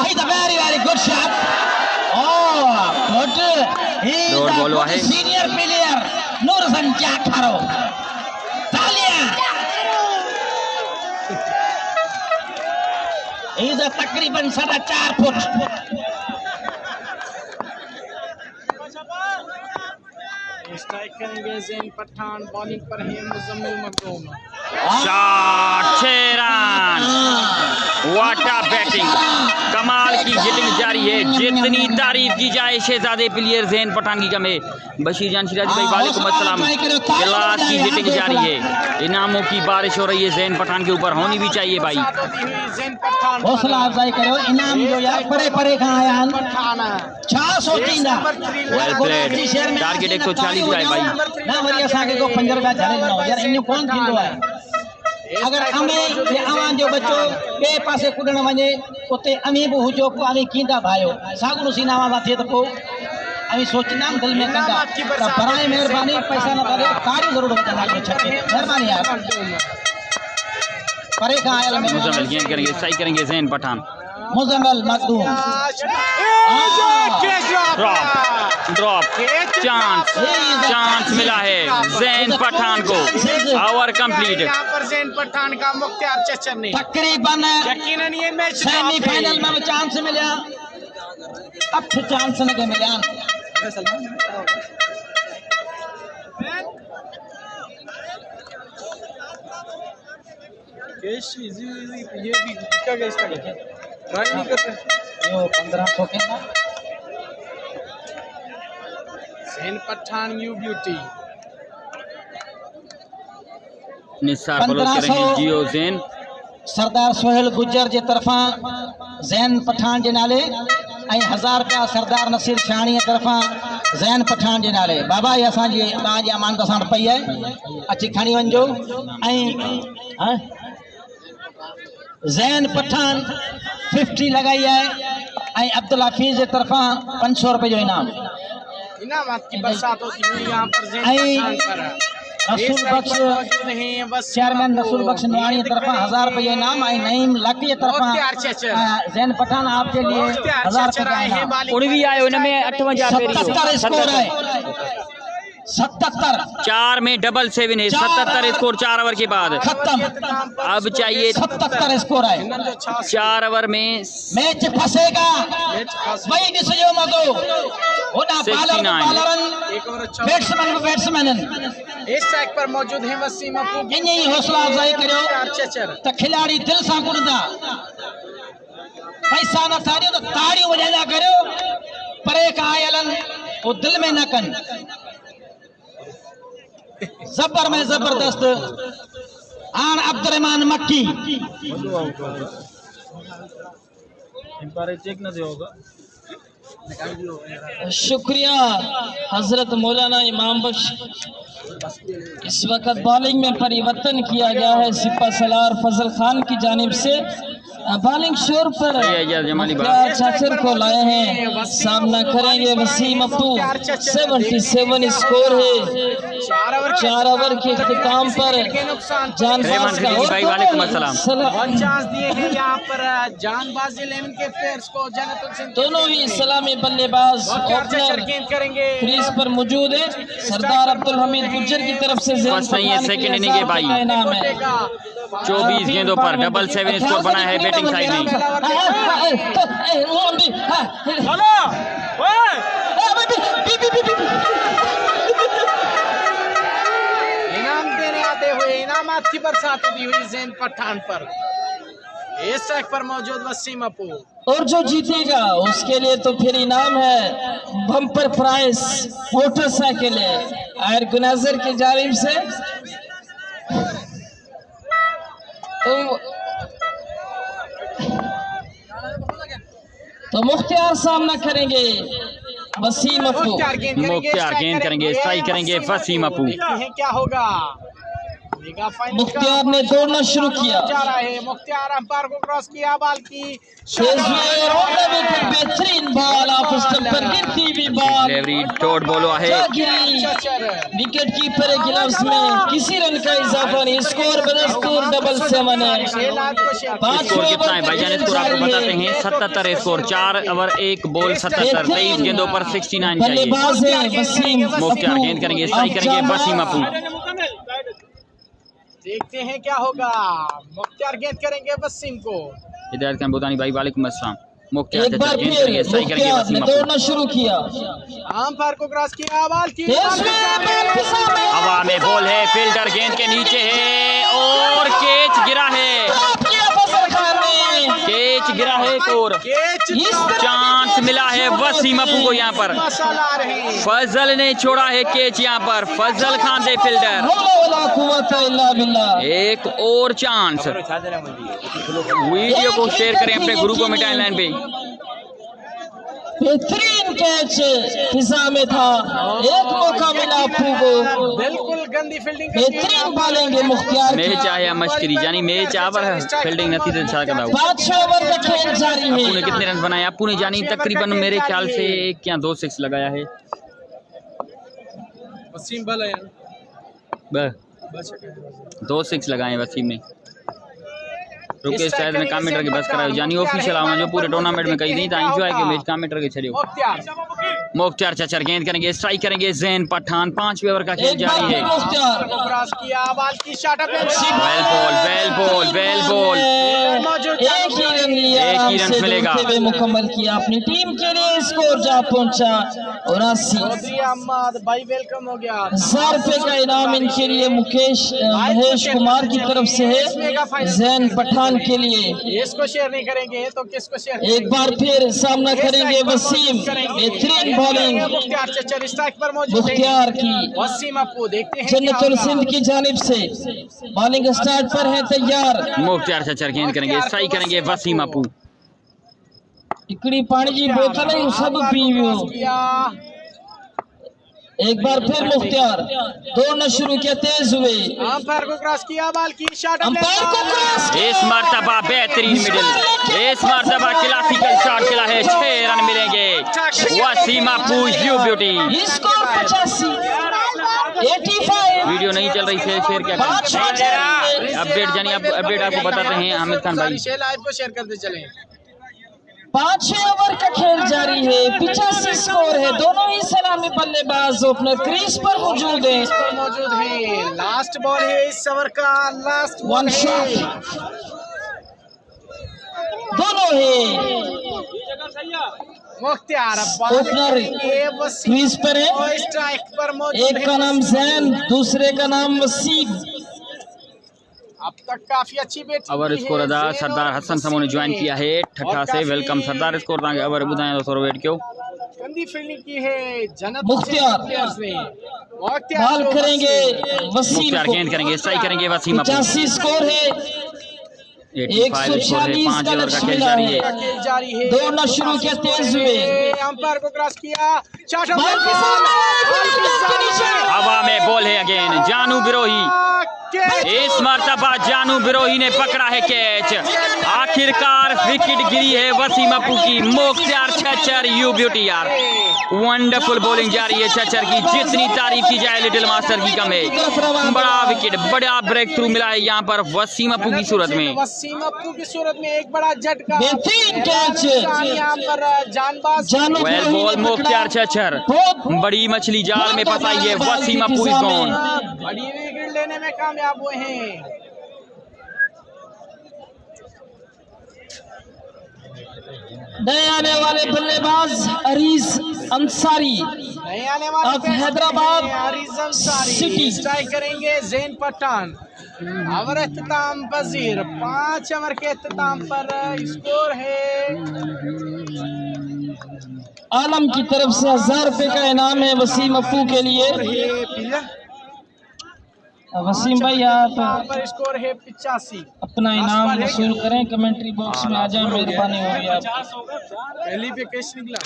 S1: he's a very very good shot. Oh good. He is
S3: Dot ball
S1: a
S3: हुआ है।
S1: good senior player. नूरसन जाखरो तालियां। He is a तकरीबन 4.5 फुट।
S2: स्ट्राइक करेंगे जैन पठान। बॉलिंग पर है Muzammil Makhdoom.
S3: Shot 6 run. What a batting, कमाल की हिटिंग जारी है। जितनी तारीफ की जाए शहजादे प्लेयर जैन पठान की कम है। बशीर जान सिराजी भाई वालेकुम अस्सलाम। क्लास की हिटिंग जारी है, इनामों की बारिश हो रही है। जैन पठान के ऊपर होनी भी चाहिए भाई।
S2: जैन पठान
S1: हौसला अफजाई करो, इनाम जो यार परे परे खां आया आहिनि।
S2: पठान
S1: छा सोचींदा।
S3: वेल प्लेड, टारगेट 140 का है भाई।
S1: ना वरी असांखे को 5 रुपया झले ॾिनो यार, इन कोन थींदो आहे। अगर अमे या अवां जो बच्चो ॿिए पासे कुॾणु वञे, उते अमी बि हुजो, पोइ अमी कींदा भायो साॻियो सीना अवां थिए त पोइ अमी सोचींदा आहिनि दिलि में कंदा त बराए महिरबानी पैसा न करे तारियूं ज़रूरु वठंदा कयो छके। महिरबानी यार, परे खां आयल
S3: मुजम्मिल गेंद करेंगे, स्ट्राइक करेंगे जैन पठान।
S1: मुजम्मिल मखदूम
S3: ड्रॉप चांस मिला है जैन पठान को। Over complete.
S2: यहाँ पर जैन पठान का मुख्तार चचर ने
S1: तकरीबन
S2: यकीनन ये मैच
S1: सेमीफाइनल में चांस मिलिया, 8 चांस हिनखे मिलिया।
S2: ये भी क्या गया इसका ट्राई नहीं करते।
S1: यो 1500 के ना
S2: Zain Pathan you beauty
S3: Nisar ball करेंगे जियो जैन।
S1: सरदार सोहेल गुज्जर जे तरफा जैन पठान जे नाले ऐं 1000 रुपया सरदार नसीर शाणी तरफा जैन पठान जे नाले। बाबा ये असांजी तव्हांजी अमानत असां वटि पई आहे, अची खणी वञिजो। ऐं जैन पठान 50 लगाई है। अब्दुल हफीज के तरफा 500 रुपये जो इनाम।
S2: इनामात की बरसात होती है यहाँ पर जैन पठान पर।
S1: रसूल बख्श चेयरमैन रसूल बख्श नवाणी की तरफा 1000 रुपये इनाम। नईम लकी की तरफा जैन पठान आपके लिए 1000 रुपये।
S3: उड़वी आयो इनमें 58
S1: स्कोर है, 77
S3: 4 में डबल 7 है। 77 स्कोर 4 ओवर के बाद
S1: खत्म।
S3: अब चाहिए
S1: 77 स्कोर है।
S3: 4 ओवर में
S1: मैच फंसेगा वही ॾिसिजो मज़ो। होॾा बैट्समैन
S2: स्ट्राइक पर मौजूद है वसीम अफूब।
S1: इन ही हौसला अफजाई करियो त खिलाड़ी दिल सां कुॾंदा, पैसा न था ॾियो त ताड़ियूं वॼाईंदा करियो। परे खां आयल वो दिल में न कनि। जबर में जबरदस्त आन अब्दुर्रहमान मक्की। शुक्रिया हजरत मौलाना इमाम बख्श इस वक्त बॉलिंग में परिवर्तन किया गया है सिपा सलार फजल खान की जानिब से। बॉलिंग शोर पर मुख्तार चाचर को लाए हैं, सामना करेंगे वसीम अप्पू। 77 स्कोर है। 4 ओवर के इख्तिताम पर जानबाज का
S2: चांस दिए हैं यहाँ पर जानबाज 11 के प्लेयर्स को।
S1: दोनों ही सलामी बल्लेबाज ओपनर
S2: करेंगे
S1: क्रीज पर मौजूद है। सरदार अब्दुल हमीद गुज्जर की तरफ से
S3: सेकंड इनिंग है भाई।
S1: इनाम है
S3: 24 गेंदों पर 7 स्कोर बना है बैटिंग साइड में।
S2: इनाम देने आते हुए इनामात की बरसात हुई ज़ैन पठान पर। इस स्ट्राइक पर मौजूद वसीम अप्पू।
S1: और जो जीतेगा उसके लिए तो फिर इनाम है, बम्पर प्राइस मोटरसाइकिल है आयर गुनाजर की जानिब से। तो मुख्तार सामना करेंगे वसीम अप्पू।
S3: मुख्तार गेंद करेंगे, स्ट्राइक करेंगे वसीम अप्पू।
S2: क्या होगा?
S1: मुख्तार ने दौड़ना शुरू किया।
S2: जा रहा है मुख्तार, अंपायर को क्रॉस किया, बाल की
S1: बेहतरीन बॉल ऑफ स्टंप पर गिरती हुई बॉल
S3: डॉट बॉल है।
S1: विकेट कीपर गिलव्स में किसी रन का इजाफा नहीं। स्कोर बदस्तूर 7 है।
S3: स्कोर कितना है भाईजान? स्कोर आपको बताते हैं 77 स्कोर। 4 over 1 ball 77। 23 गेंदों पर 69 चाहिए। मुख्तार गेंद करेंगे, स्ट्राइक करेंगे वसीम अप्पू।
S2: देखते हैं क्या होगा। मुख्तार गेंद करेंगे वसीम को।
S3: हिदायत खान बोतानी भाई वालेकुम अस्सलाम। मुख्तार
S1: एक बार
S3: गेंद करेंगे, स्ट्राइक करेंगे वसीम अप्पू।
S1: दौड़ना शुरू किया।
S2: अंपायर को क्रॉस किया, बाल की
S3: हवा में बॉल है, फील्डर गेंद के नीचे है और कैच गिरा है। कैच गिरा है और चांस मिला है वसीम अप्पू को। यहाँ पर फजल ने छोड़ा है कैच। यहाँ पर फजल खान दे फील्डर। एक और चांस। वीडियो को शेयर करें अपने ग्रुप को मिटाएं लाइन पे।
S1: बेहतरीन कैच फिजा में था। एक मौका मिला अप्पू को।
S2: बिल्कुल गंदी फील्डिंग।
S1: बेहतरीन बॉलिंग है मुख्तार।
S3: मैच आया मशकरी जानी मैच आवर फील्डिंग नतीजे अच्छा करा।
S1: 5 ओवर का खेल जारी है।
S3: अप्पू ने कितने रन बनाए? अप्पू ने जानी तकरीबन मेरे ख्याल से क्या 2 6 लगाया है।
S2: वसीम बल
S3: 2 6 लगाए वसीम ने। रुके शायद में कमेंटर की बस करायो जानी ऑफिशियल आवा जो पूरे टूर्नामेंट में कहीं नहीं था एंजॉय के मैच कमेंटर के छड़ियो। मुख्तार चाचर गेंद करेंगे, स्ट्राइक करेंगे ज़ैन पठान। 5वें ओवर का खेल जारी है। वेल बॉल
S1: एक ही रन मिलेगा। मुकम्मल किया अपनी टीम के लिए। स्कोर जा पहुंचा 79।
S2: अहमद भाई वेलकम हो गया।
S1: 1000 रुपए का इनाम इनके लिए महेश कुमार की तरफ से है ज़ैन पठान के लिए।
S2: इसको शेयर नहीं करेंगे तो किसको शेयर?
S1: एक बार फिर सामना करेंगे वसीम। बेहतरीन बॉलिंग मुख्तार की।
S2: वसीम अप्पू देखते हैं
S1: जन्नतुल सिंध की जानिब से बॉलिंग स्टार्ट पर है तैयार।
S3: मुख्तार चाचर गेंद करेंगे, स्ट्राइक करेंगे वसीम अप्पू।
S1: इकड़ी पानी की बोतल है सब पी। एक बार फिर मुख्तार दौड़ना शुरू किया, तेज हुए।
S2: अंपायर को क्रॉस किया, बाल की शॉट।
S1: अंपायर को क्रॉस।
S3: इस मर्तबा बेहतरीन मिडिल। इस मर्तबा क्लासिकल शॉट खेला है। 6 रन मिलेंगे वसीम अप्पू। You beauty.
S1: स्कोर 85।
S3: वीडियो नहीं चल रही है, शेयर क्या करें? अपडेट जानी अपडेट आपको बताते हैं हामिद खान भाई।
S2: लाइव को शेयर करते चलें।
S1: 5 ओवर का खेल जारी है। 85 स्कोर है। दोनों ही सलामी बल्लेबाज ओपनर क्रीज पर मौजूद है।
S2: लास्ट बॉल है इस ओवर का। लास्ट
S1: 1 शॉट दोनों है।
S2: मुख्तार
S1: ओपनर क्रीज पर है।
S2: स्ट्राइक पर मौजूद।
S1: एक का नाम ज़ैन, दूसरे का नाम वसीम।
S2: अब तक काफी अच्छी बैटिंग।
S3: अवर स्कोर अदा सरदार हसन समो ने ज्वाइन किया है ठट्ठा से। वेलकम सरदार। स्कोर तांगे अवर बुधाएं दोस्तों वेट क्यों
S2: गंदी फील्डिंग की है जन्नत
S1: मुख्तार। बॉल करेंगे वसीम
S3: मुख्तार
S1: को।
S3: गेंद करेंगे, स्ट्राइक करेंगे वसीम अप्पू।
S1: 85 स्कोर है।
S3: 85 स्कोर है। 5 ओवर का खेल जारी है।
S1: दौड़ना शुरू किया, तेज हुए।
S2: अंपायर को क्रॉस किया।
S3: अब हवा में बॉल है अगेन। जानू बिरोही, इस मर्तबा जानू बिरोही ने पकड़ा है कैच। आखिरकार विकेट गिरी है वसीम अपू की। मुख्तार छच्चर, यू ब्यूटी यार, वंडरफुल बॉलिंग जारी है छच्चर की, जितनी तारीफ की जाए लिटिल मास्टर की कम है। बड़ा विकेट, बड़ा ब्रेक थ्रू मिला है यहाँ पर वसीम अपू की सूरत में।
S2: वसीम अपू की सूरत में एक बड़ा झटका,
S1: बेहतरीन कैच
S2: यहाँ पर जानबाज।
S3: वेल बॉल मुख्तार छच्चर, बड़ी मछली जाल में फंसाई है वसीम अपू इस बॉल।
S2: बड़ी विकेट लेने में कामयाब हुए हैं।
S1: नए आने वाले बल्लेबाज अरीज अंसारी
S2: नहीं आने वाले
S1: अब हैदराबाद सिटी।
S2: स्ट्राइक करेंगे जैन पठान। ओवर इख्तिताम पजीर, 5 ओवर के इख्तिताम पर स्कोर है।
S1: आलम की तरफ से 1000 रुपए का इनाम है वसीम अपू के लिए। वसीम भाई आप
S2: पर स्कोर है 85।
S1: अपना इनाम वसूल करें, कमेंट्री बॉक्स में आ जाए, मेहरबानी होगी आप।
S2: पहली पे कैच निकला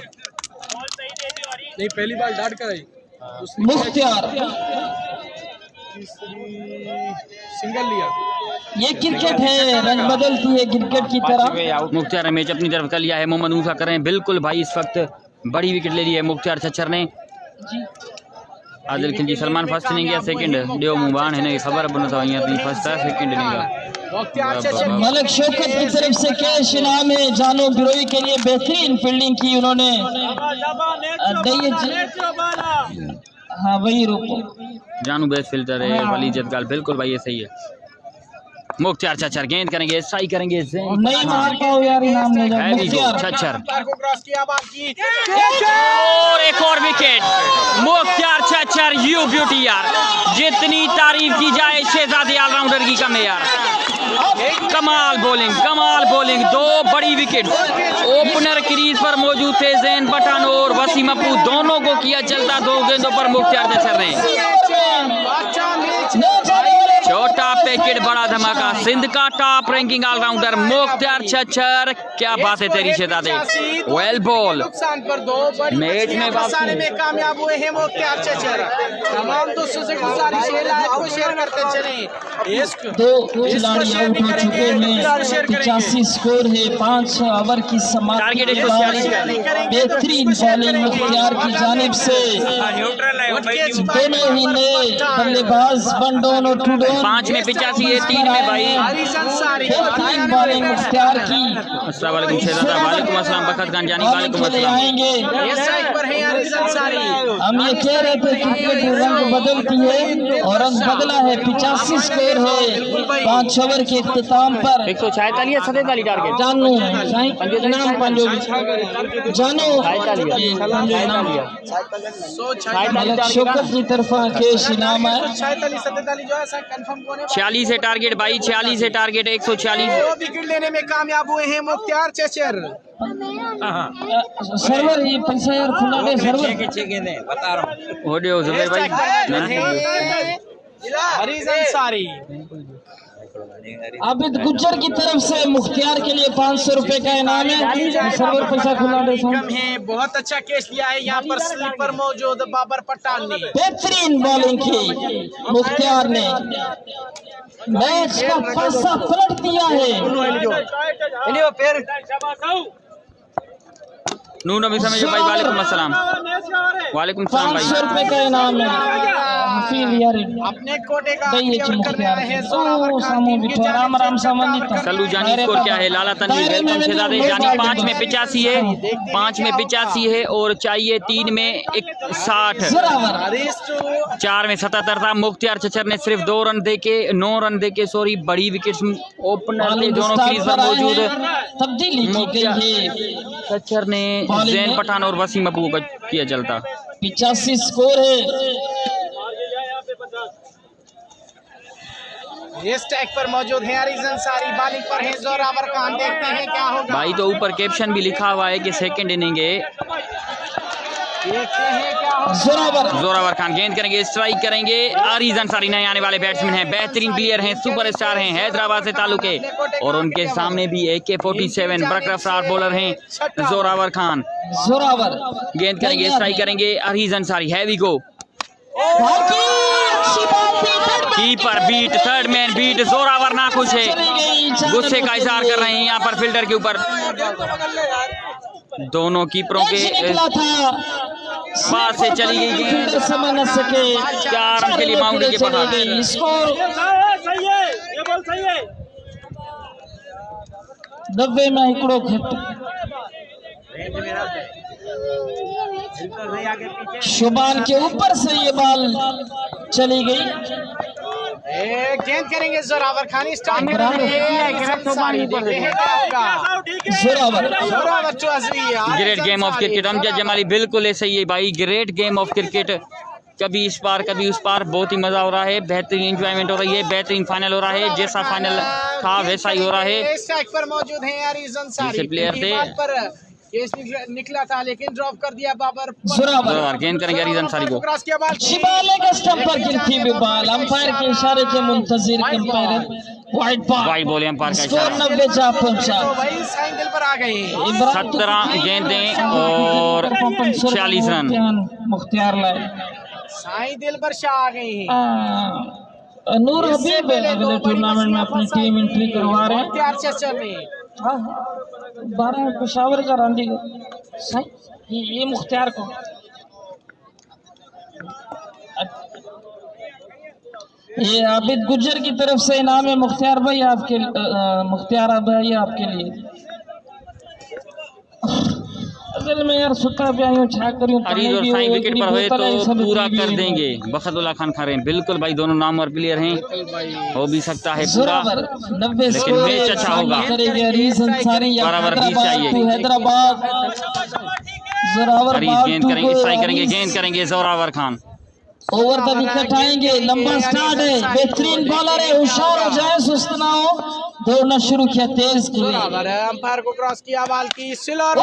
S2: नहीं, पहली बार डाट कर आई,
S1: मुख्तार
S2: सिंगल लिया।
S1: ये क्रिकेट है, रंग बदलती है क्रिकेट की तरह।
S3: मुख्तार मैच अपनी तरफ कर लिया है। मोहम्मद मूसा कर रहे हैं बिल्कुल भाई, इस वक्त बड़ी विकेट ले ली है मुख्तार छच्चर ने। आदिल खिलजी सलमान फर्स्ट नहीं गया, सेकंड देव मुबान है ना, खबर बना था यहाँ फर्स्ट है, सेकंड नहीं गया।
S1: मलिक शौकत की तरफ से कैश इनाम है जानू बिरोही के लिए। बेहतरीन फील्डिंग की उन्होंने। हाँ वही रोको,
S3: जानू बेस्ट फिल्टर है। वली जदगाल बिल्कुल भाई ये सही है। मुख्तार छच्चर गेंद करेंगे, स्ट्राइक करेंगे,
S1: नहीं मार पाओ यार, इनाम ले जाओ मुख्तार।
S3: छच्चर
S2: क्रॉस किया बाकी
S3: और एक और विकेट। मुख्तार छच्चर, यू ब्यूटी यार, जितनी तारीफ की जाए शहजादे ऑलराउंडर की कम है यार। कमाल बॉलिंग, 2 बड़ी विकेट। ओपनर क्रीज पर मौजूद थे जैन पठान और वसीम अपू, दोनों को किया चलता 2 गेंदों पर मुख्तार छच्चर ने। छोटा पैकेट बड़ा धमाका, सिंध का टॉप रैंकिंग ऑलराउंडर मुख्तार छच्चर, क्या बात है तेरी शहजादे। वेल बॉल,
S2: नुकसान पर 2
S3: मैच में
S2: फंसाने में कामयाब हुए हैं मुख्तार छच्चर। तमाम दोस्तों से गुजारिश है लाइक को शेयर करते चलें।
S1: 2 खिलाड़ी आउट हो चुके हैं, 85 स्कोर है, 5 ओवर की समाप्ति के बाद बेहतरीन बॉलिंग मुख्तार की जानिब से। दोनों ही ने बल्लेबाज बंडोन और टूडोन,
S3: 5 में 85 है, 3 में भाई।
S1: बेहतरीन बॉलिंग मुख्तार की।
S3: अस्सलाम वालेकुम शहजादा, वालेकुम अस्सलाम बखत खान जानी, वालेकुम अस्सलाम।
S1: आएंगे हम ये कह रहे थे क्रिकेट रंग बदलती है और रंग बदला है। 85 स्कोर है 5 ओवर के इख्तिताम पर।
S3: 146 47 टारगेट
S1: जानू इनाम पंजोगी जानू मलिक शौकत की तरफ कैश इनाम है।
S3: 46 है टारगेट भाई, 46 है टारगेट, 146।
S2: 2 विकेट लेने में कामयाब हुए हैं मुख्तार छच्चर।
S1: सर्वर ये पैसा यार खुला दे सर्वर।
S2: बता रहा हूँ
S3: हो गया जुबैर भाई।
S2: हरीज अंसारी,
S1: आबिद गुज्जर की तरफ से मुख्तार के लिए 500 रुपए का इनाम है। सर्वर पैसा खुला दे
S2: कम है, बहुत अच्छा कैच लिया है यहाँ पर स्लीपर मौजूद बाबर पठान ने।
S1: बेहतरीन बॉलिंग की मुख्तार ने, मैच का पासा पलट दिया है।
S3: नून अभी समझो भाई, वालेकुम अस्सलाम, वालेकुम सलाम भाई।
S1: 500 रुपए का इनाम है।
S2: अपने कोटे का
S3: सल्लू जानी स्कोर क्या है? लाला तनवीर वेलकम शहजादे जानी। 5 में 85 है, 5 में 85 है और चाहिए 3 में 60। 4 में 77 था। मुख्तार छच्चर ने सिर्फ 9 रन देके सॉरी बड़ी विकेट्स ओपनर के दोनों क्रीज पर मौजूद।
S1: तब्दीली की गई है।
S3: छच्चर ने जैन पठान और वसीम अपू का किया चलता।
S1: 85 स्कोर है।
S2: स्टैक पर मौजूद है हरीज अंसारी, बॉलिंग पर है जोरावर खान। देखते हैं क्या होगा
S3: भाई। तो ऊपर कैप्शन भी लिखा हुआ है कि सेकंड इनिंग है।
S2: देखते हैं क्या होगा।
S3: जोरावर खान गेंद करेंगे, स्ट्राइक करेंगे। हरीज अंसारी नए आने वाले बैट्समैन हैं, बेहतरीन प्लेयर हैं, सुपरस्टार हैं, हैदराबाद से ताल्लुके और उनके सामने भी AK-47 बरकरार बॉलर हैं जोरावर खान।
S1: जोरावर
S3: गेंद करेंगे, स्ट्राइक करेंगे। हरीज अंसारी हैवी गो
S1: बाकी अच्छी बॉल थी।
S3: Keeper beat, third man beat, Zorawar नाखुश है, गुस्से का इजहार कर रहे हैं यहाँ पर फील्डर के ऊपर। दोनों कीपरों के
S1: निकला था,
S3: पास से चली गई गेंद,
S1: समझ न सके,
S3: 4 रन के लिए बाउंड्री के बाहर।
S1: स्कोर 90 में हिकड़ो घट। शुभान के ऊपर से ये बॉल चली गई।
S2: गेंद करेंगे Zorawar Khan, start Zorawar Chaudhary.
S3: Great game of cricket, Amjad Jamali बिल्कुल ऐसे ही है भाई, ग्रेट गेम ऑफ क्रिकेट। कभी इस पार कभी उस पार, बहुत ही मजा हो रहा है, बेहतरीन एंजॉयमेंट हो रही है, बेहतरीन फाइनल हो रहा है, जैसा फाइनल था वैसा ही हो रहा है।
S2: स्ट्राइक पर मौजूद हैं अरीजन सारी,
S3: प्लेयर थे
S2: केस निकला था लेकिन ड्रॉप कर दिया बाबर।
S3: जोरावर गेंद करेंगे अरीजन सारी को।
S2: क्रॉस किया बॉल,
S1: शिबाले का स्टंप पर गिरती हुई बॉल, अंपायर के इशारे के मुंतजिर umpire wide ball,
S3: wide ball umpire का
S1: स्कोर
S3: इशारा।
S1: 90 जा पहुंचा।
S2: तो भाई साइन दिल पर आ गए।
S3: 17 गेंदें और 46 रन
S1: मुख्तियार लाए।
S2: साइन दिल पर शाह आ गए हैं।
S1: नूर हबीब अगले टूर्नामेंट में अपनी टीम एंट्री करवा रहे हैं।
S2: मुख्तियार चचा में
S1: 12 पेशावर का रांदी सही, ये मुख्तियार को ये आबिद गुज्जर की तरफ से इनाम है। मुख्तियार भाई आपके, मुख्तियार भाई आपके लिए। असल में यार सुता पे आयूं छा करूं,
S3: अरीज और साईं विकेट पर हुए तो पूरा कर देंगे। बखतुल्ला खान खा रहे हैं, बिल्कुल भाई, दोनों नामवर प्लेयर हैं, हो भी सकता है पूरा,
S1: 90
S3: लेकिन मैच अच्छा होगा। बराबर 20 चाहिए।
S1: हैदराबाद
S3: अरीज गेंद करेंगे, स्ट्राइक करेंगे, गेंद करेंगे Zorawar Khan.
S1: Over the wicket आएंगे, लंबा स्टार्ट है, बेहतरीन बॉलर है, होशियार हो जाए, सुस्त ना हो। दौड़ना शुरू किया तेज
S2: अंपायर को क्रॉस किया बॉल की सिलर।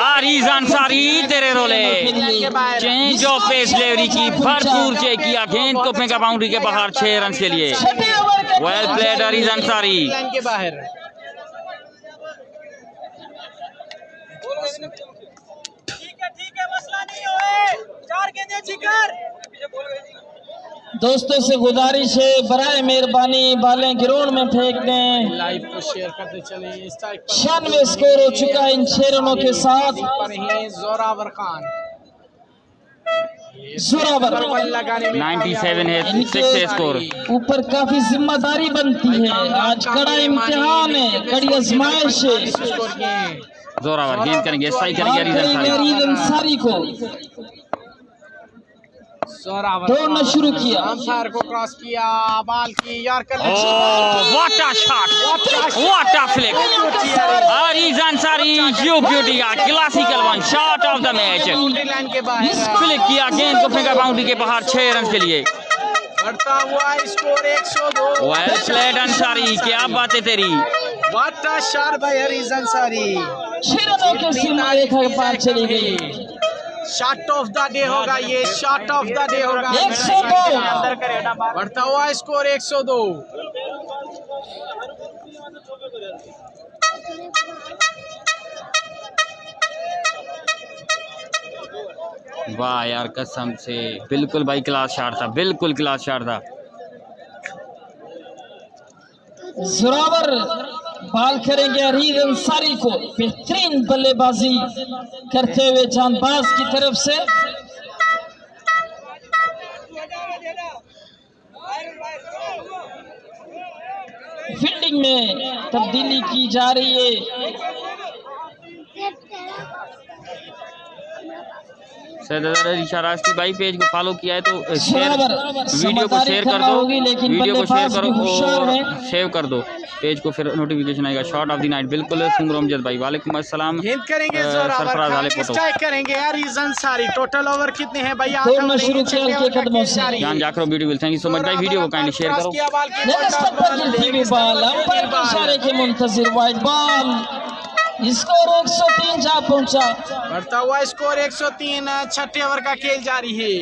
S3: अरीज अंसारी तेरे रोले, चेंज ऑफ पेस डिलीवरी की, भरपूर चेक किया, गेंद को फेंका बाउंड्री के बाहर 6 रन के लिए। Well played Areej Ansari.
S2: के बाहर ठीक है मसला नहीं होए, 4 गेंदें जिगर।
S1: दोस्तों से गुजारिश है, बराए मेहरबानी बालें ग्राउंड में फेंक दें।
S2: लाइव को शेयर करते चले।
S1: 96 स्कोर हो चुका है इन 6 रनों के साथ।
S2: जोरावर खान,
S1: जोरावर
S3: 97 है, 6 स्कोर।
S1: ऊपर काफी जिम्मेदारी बनती है, आज कड़ा इम्तिहान है, कड़ी आजमाइश है।
S3: जोरावर गेंद करेंगे, स्ट्राइक करेंगे अरीज
S1: अंसारी को। दौड़ना शुरू किया,
S2: अंपायर को क्रॉस किया बॉल की yorker.
S3: What a shot, what a flick, Areez Ansari you beauty का classical one shot of the match.
S2: Line के बाहर
S3: फ्लिक किया, गेंद को फेंका बाउंड्री के बाहर 6 रन के लिए।
S2: बढ़ता हुआ स्कोर 102।
S3: वेल प्लेड अंसारी, क्या बात है तेरी।
S2: What a shot bye Areej Ansari.
S1: 6 रनों के सीमा रेखा के पार चली गई।
S2: शॉट ऑफ द डे होगा ये, शॉट ऑफ द डे होगा।
S1: 102
S2: बढ़ता हुआ स्कोर 102।
S3: वाह यार कसम से, बिल्कुल भाई क्लास शॉट था, बिल्कुल क्लास शॉट था।
S1: जोरावर बॉल करेंगे अरीज अंसारी को, बेहतरीन बल्लेबाजी करते हुए जानबाज की तरफ से। फील्डिंग में तब्दीली की जा रही है।
S3: शारास्ती भाई पेज को फॉलो किया है तो वीडियो को शेयर कर दो, वीडियो को शेयर करो और सेव कर दो पेज को, फिर नोटिफिकेशन आएगा। शॉट ऑफ द नाइट बिल्कुल सुंदर अमजद भाई, वालेकुम अस्सलाम।
S2: सरफराज वाले फोटो करेंगे यार रीजन सारी। टोटल ओवर कितने हैं भैया?
S1: शुरू के कदमों से
S3: जान जाकर video will, thank you so much भाई, वीडियो को काइंडली शेयर करो।
S1: इशारे के मुंतजिर वाइड बॉल, स्कोर 103 जा पहुंचा।
S2: बढ़ता हुआ स्कोर 103, छठे ओवर का खेल जारी है।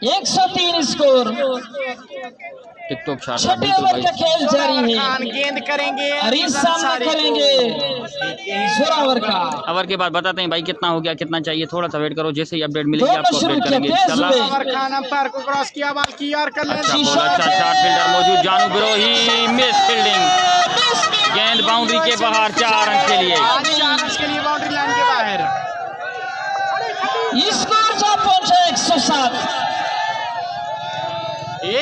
S1: 103 स्कोर।
S3: टिकटॉक छाट रहा
S1: छठे
S3: बिल्कुल
S1: ओवर
S3: भाई।
S1: का खेल जारी
S2: जोरावर
S1: है।
S2: खान गेंद करेंगे
S1: अरीज सामना करेंगे जोरावर का।
S3: ओवर के बाद बताते हैं भाई कितना हो गया कितना चाहिए, थोड़ा सा वेट करो, जैसे ही अपडेट मिलेगी
S1: दोनों
S3: आपको
S1: शुरू
S3: अपडेट
S1: किया,
S3: करेंगे।
S1: तेज
S3: चला
S1: हुए।
S2: जोरावर खान अंपायर को क्रॉस किया, बॉल की और कर
S3: अच्छा
S2: लेंगे।
S3: बॉल, अच्छा शॉट फील्डर मौजूद, जानू बिरोही मिस फील्डिंग, गेंद बाउंड्री के बाहर, 4 रन के लिए।
S2: 4 रन के लिए बाउंड्री लाइन के बाहर।
S1: स्कोर जा पहुंचा 107।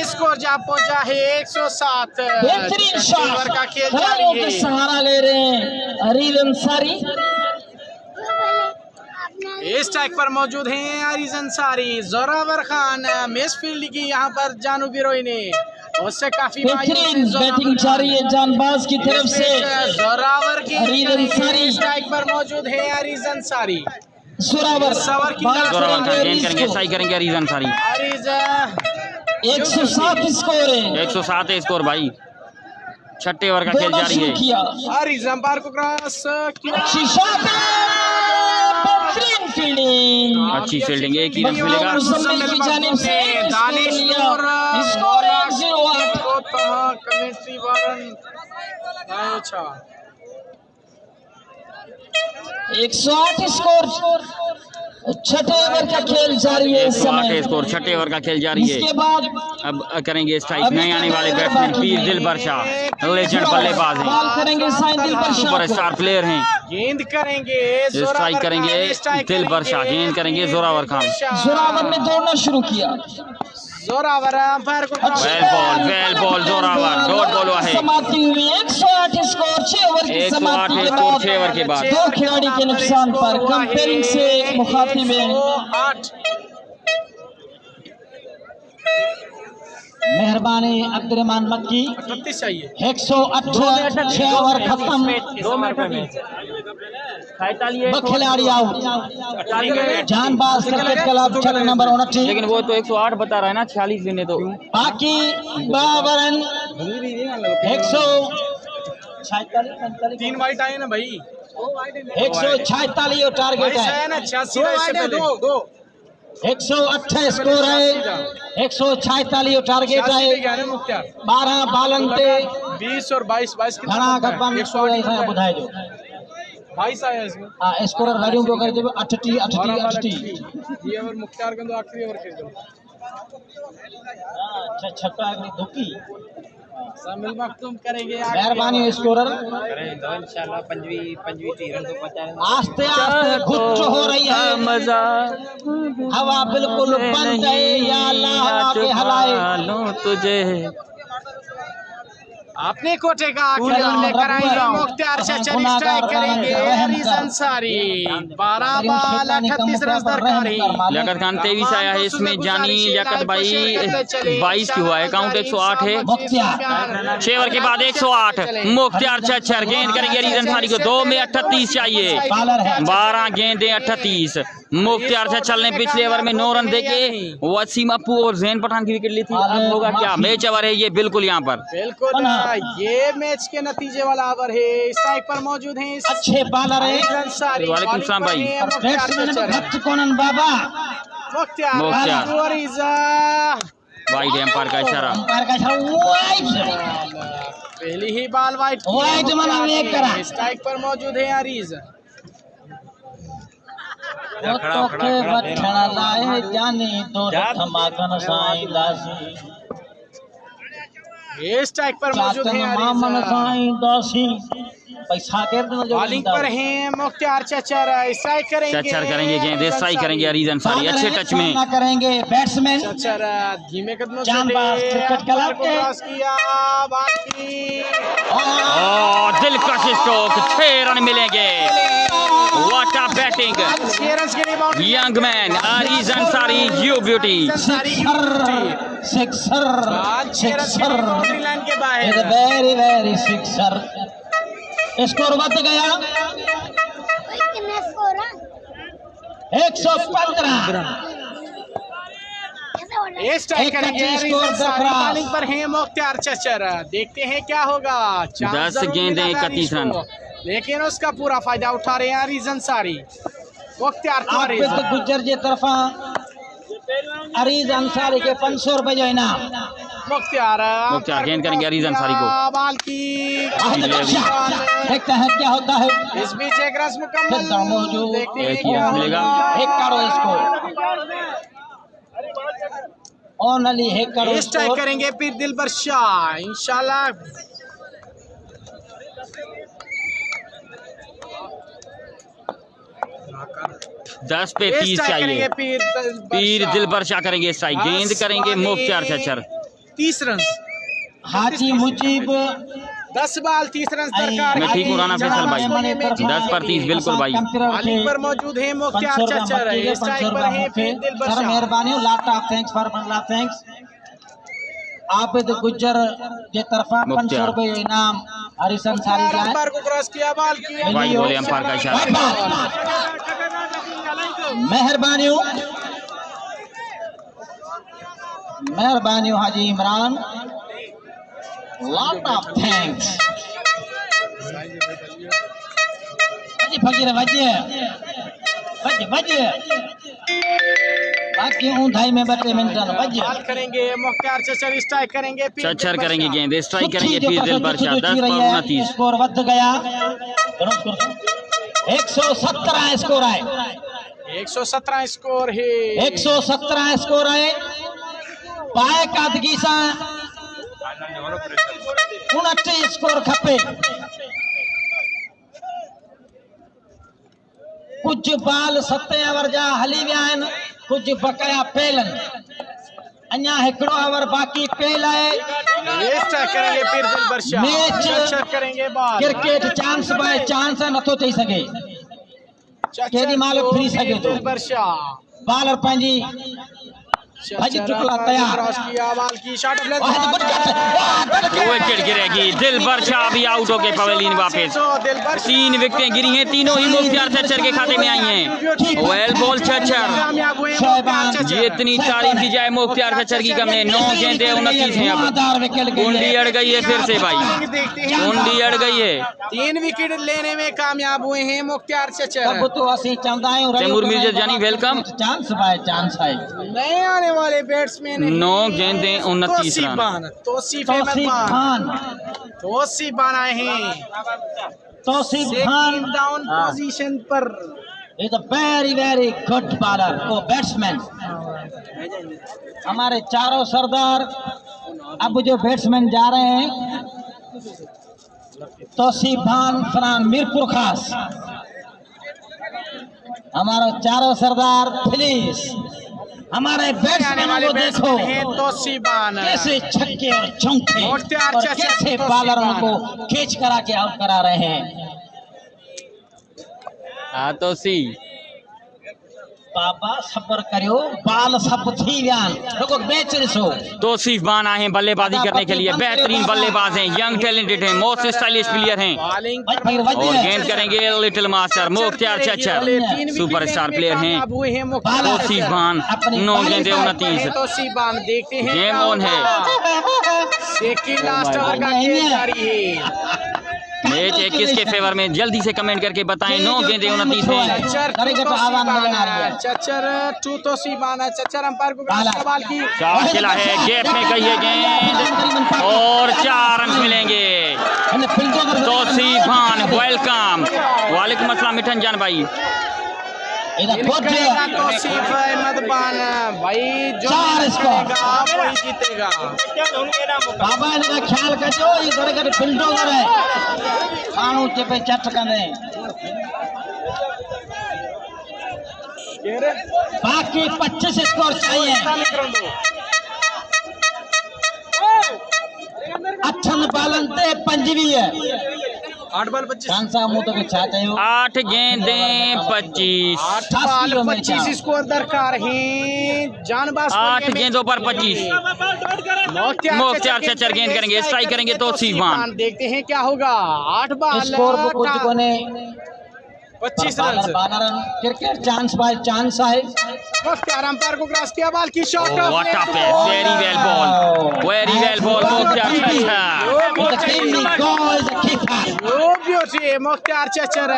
S2: स्कोर जा पहुंचा है 107।
S1: बेहतरीन शॉट,
S2: ओवर का खेल
S1: खिलाड़ियों
S2: जारी
S1: के
S2: है।
S1: सहारा ले रहे हैं अरीज अंसारी।
S2: स्ट्राइक पर मौजूद हैं अरीज अंसारी। जोरावर खान मिस फील्ड की यहाँ पर जानू बिरोही ने, उससे काफी
S1: बेहतरीन बैटिंग जारी है जानबाज की तरफ से।
S2: जोरावर की
S1: अरीज अंसारी।
S2: स्ट्राइक पर मौजूद है अरीज अंसारी।
S1: जोरावर
S2: जोरावर की
S1: बाहर
S3: जोरावर खान
S1: करेंगे
S3: गेंद करेंगे,
S1: इसको।
S3: सही करेंगे अरीज अंसारी।
S2: अरीज
S1: 107 स्कोर है।
S3: 107 है स्कोर भाई। छठे ओवर का खेल
S1: दोनों
S3: जारी
S1: शुरू
S3: है।
S1: किया।
S2: अरीज अंपायर को क्रॉस किया।
S1: अच्छी शॉट है, बेहतरीन फील्डिंग।
S3: अच्छी फील्डिंग, एक ही रन मिलेगा।
S1: मुजम्मिल की जानिब से
S2: दानिश
S1: लिया।
S2: और
S1: स्कोर 108।
S2: कमेंट्री वारन। अच्छा
S1: 108 स्कोर। छठे ओवर का खेल जारी है इस
S3: 108
S1: समय।
S3: स्कोर, छठे ओवर का खेल जारी है।
S1: इसके बाद
S3: अब करेंगे स्ट्राइक नए आने वाले बैट्समैन पीर दिलबर शाह, लेजेंड बल्लेबाज हैं,
S1: बॉल करेंगे साइन दिलबर शाह
S3: सुपर
S1: को।
S3: स्टार प्लेयर हैं।
S2: गेंद करेंगे
S3: स्ट्राइक करेंगे दिलबर शाह, गेंद करेंगे जोरावर खान।
S1: जोरावर ने दौड़ना शुरू किया।
S2: जोरावर अंपायर को cross.
S3: Well ball Zorawar, dot ball हुआ है।
S1: समाप्ति हुई 108 स्कोर 6 ओवर की
S3: 108
S1: समाप्ति के
S3: स्कोर
S1: बाद
S3: 6 ओवर के बाद।
S1: दो खिलाड़ी के नुकसान पर कंपेयरिंग से मुखातिब हैं
S2: 8।
S1: मेहरबानी अब्दुर्रहमान मक्की।
S2: 38 चाहिए।
S1: 118 6 ओवर खत्म।
S3: 2 मिनट में
S1: खिलाड़ी आउट। जानबाज क्रिकेट क्लब चक्र नंबर 29।
S3: लेकिन वो तो 108 बता रहा है ना, 46 लेने तो।
S1: बाकी बाबरन 146
S2: 3 वाइट आए ना भाई।
S1: 146 और टारगेट
S2: भाई
S1: है।
S2: है ना 86 था इससे पहले।
S1: 108 स्कोर है। 146 और टारगेट है। 12 बालन ते
S2: 20 और 22
S1: घना गपन
S2: 108
S1: बुधाई दो।
S2: 22 आया इसमें।
S1: स्कोर गाड़ियों को कर देबो 88
S2: ये ओवर मुख्तार गंदो आखिरी ओवर खेल दो।
S1: अच्छा छक्का धुकी।
S2: शामिल मखतूम करेंगे
S1: मेहरबानी स्कोरर।
S2: इंशाल्लाह पंजवी तीरन को पता है।
S1: आस्ते आस्ते घुच हो रही है।
S3: मजा
S1: हवा बिल्कुल बंद है। या अल्लाह हवा पे हलाए।
S3: तुझे
S2: अपने कोटे का आखिरी लेकर आएंगे मुख्तार चचर। स्ट्राइक करेंगे अरीज अंसारी। 12 बॉल 38 रन दरकार है।
S3: लियाकत खान 23 आया है इसमें, जानी लियाकत भाई 22 की हुआ है, काउंट 108 है। 6 ओवर के बाद 108 मुख्तार चचर गेंद करेंगे अरीज अंसारी को। 2 में 38 चाहिए, 12 गेंदें 38। मुख्तार चचर ने पिछले ओवर में 9 रन देके वसीम अप्पू और जैन पठान की विकेट ली थी। अब होगा क्या, मैच ओवर है ये बिल्कुल यहाँ पर।
S2: बिल्कुल ये मैच के नतीजे वाला ओवर है। स्ट्राइक पर मौजूद हैं
S1: अच्छे बॉलर है।
S3: वालेकुम सलाम भाई।
S1: भक्त कोनन बाबा।
S3: मुख्तार वाइड एम्पायर का इशारा।
S1: अंपायर का इशारा वाइड।
S2: पहली ही बॉल वाइड
S1: मना नहीं करा।
S2: स्ट्राइक पर मौजूद है अरीज।
S1: वो तो के बठड़ा लाए जानी दो धमाकन साईं दासी।
S2: ये स्ट्राइक पर मौजूद है
S1: मामन साईं दासी। पैसा के
S2: बॉलिंग पर हैं मुख्तार चचर। स्ट्राइक करेंगे
S3: गेंद स्ट्राइक करेंगे अरीज अंसारी अच्छे टच में
S1: करेंगे बैट्समैन
S2: चचर। धीमे कदमों से
S1: जानबाज क्रिकेट क्लब के
S2: क्रॉस किया बाकी
S3: दिलकश स्ट्रोक। 6 रन मिलेंगे। व्हाट अ बैटिंग,
S2: 6 रन के लिए boundary.
S3: Young man Areej Ansari, you beauty.
S1: Sixer
S2: boundary line के बाहर।
S1: Very very sixer. स्कोर बच गया 115।
S2: स्ट्राइक करेंगे बॉलिंग पर हैं मुख्तार चचर। देखते हैं क्या होगा।
S3: 10 गेंदें 31 रन।
S2: लेकिन उसका पूरा फायदा उठा रहे हैं अरीज अंसारी। मुख्तार
S1: गुज्जर जी तरफा अरीज अंसारी के 500 रुपए जो इनाम।
S2: मुख्तियार
S3: गेंद करेंगे अरीजन सारी को।
S2: बाल की
S1: देखते हैं क्या होता है।
S2: इस बीच एक रस मुकम्मल देखते हैं
S3: एक ही
S2: क्या
S3: मिलेगा।
S1: एक करो इसको ओनली एक करो
S2: इस टाइप करेंगे फिर दिलबर शाह इंशाल्लाह।
S3: 10 पे 30 चाहिए। पीर दिलबर शाह करेंगे स्ट्राइक। गेंद करेंगे मुख्तियार चचर।
S2: 30 रन
S1: हाजी मुजीब
S2: 10 बाल 30 रन दरकार।
S3: मैं ठीक हूँ राना फैसल भाई। 10 पर 30 बिल्कुल भाई।
S2: बॉलिंग पर मौजूद है मुख्तियार चचर। स्ट्राइक पर है फिर दिलबर शाह।
S1: मेहरबानी lot of thanks for thanks. Abid Gujjar जे तरफा 500 रुपए इनाम हरिसन सारी जाए।
S2: अंपायर को क्रॉस किया बाल की
S3: भाई बोले अंपायर का इशारा।
S1: मेहरबानी हाजी इमरान लॉट ऑफ थैंक्स। फकीर वजे बाकी ऊंधाई में 32 मिनट बजे
S2: बाल करेंगे मुख्तियार चचर। स्ट्राइक करेंगे
S3: चचर करेंगे गेंद स्ट्राइक करेंगे पीर दिलबर शाह। 10 पर 29
S1: स्कोर वध गया। 117 स्कोर आए।
S2: 117 स्कोर है।
S1: 117 स्कोर आए। पाए कादगी सा 29 स्कोर खपे। कुछ बाल 7 ओवर जा हली विया आहिनि। कुछ बकाया पेलन अञा हिकिड़ो ओवर बाक़ी पेल आहे।
S2: करेंगे फिर दिलबर शाह।
S1: मैच
S2: करेंगे बाल
S1: क्रिकेट चांस बाय चांस नथो चई सघे। केॾी महिल फ्री सघे थो।
S2: दिलबर शाह
S1: बालर पंहिंजी भज चुकला तैयार।
S2: बाल की शॉट
S3: विकेट गिरेगी। दिलबर शाह भी आउट होके पवेलियन वापस। 3 विकेटें गिरी हैं। तीनों ही मुख्तियार चचर के खाते में आई हैं। Well ball Chachar. जितनी तारीफ की जाए मुख्तियार चचर की कम है। 9 गेंदें 29 हैं। अब कुंडी अड़ गई है फिर से भाई। कुंडी अड़ गई है।
S2: 3 विकेट लेने में कामयाब हुए हैं मुख्तियार चचर।
S1: अब तो असीं चवंदा आहियूं
S3: तैमूर मिर्जा जानी वेलकम।
S1: चांस बाय चांस है।
S2: नए आने वाले बैट्समैन
S3: 9 गेंदें 29 रन।
S2: तौसीफ खान आए हैं।
S1: तौसीफ खान
S2: डाउन पोजीशन पर।
S1: Is a very good bowler or batsman. हमारे चारों सरदार अब जो बैट्समैन जा रहे हैं तौसीफ खान फरहान मीरपुर खास। हमारे चारों सरदार प्लीज हमारे बैट्समैन को देखो कैसे छक्के और चौके और कैसे बॉलरों को खींच करा के आउट करा रहे हैं।
S3: हाँ तो सी
S1: बाबा सब्र करियो बाल सब थी व्यान रुको मैच ॾिसो।
S3: तौसीफ बान आए हैं बल्लेबाजी करने के लिए। बेहतरीन बल्लेबाज हैं। यंग टैलेंटेड हैं। मोस्ट स्टाइलिश प्लेयर हैं। और गेंद करेंगे little master Mukhtiar Cachar. Superstar player हैं तौसीफ बान। 9 गेंदें 29।
S2: तौसीफ बान देखते हैं
S3: गेम ऑन है।
S2: सेकंड लास्ट ओवर का खेल जारी है।
S3: मैच 21 के फेवर में। जल्दी से कमेंट करके बताएं। 9 गेंदें 29 हैं।
S2: चचर टू तौसीफ बान। चचर अंपायर को बॉल की
S3: क्या खेला है। गैप में गई है गेंद और 4 रन मिलेंगे। तौसीफ खान वेलकम। वालेकुम अस्सलाम मिठन जान भाई।
S2: तौसीफ अहमद बान भाई जो वही जीतेगा।
S1: बाबा इनका ख्याल कजो ये घड़े घड़े बुलडोजर है। माण्हू पे चट कंदे। बाकी 25 स्कोर चाहिए। 8 बालन ते 25।
S2: 8 बॉल 25।
S1: खान साहब मुंह तो छा चयो।
S3: 8 गेंदें 25।
S2: 8 बॉल 25 स्कोर दरकार है। जानबाज
S3: 8 गेंदों पर 25। मुख्तियार चचर गेंद करेंगे। स्ट्राइक करेंगे तौसीफ बान।
S2: देखते हैं क्या होगा। 8 बॉल
S1: स्कोर को कुछ कोने
S2: 25 run.
S1: Cricket chance by chance है।
S2: मुख्तियार अंपायर को क्रॉस किया बाल की shot.
S3: What a pace. Very well ball. Very well ball Mukhtiyar Chachar.
S2: Mukhtiyar Chachar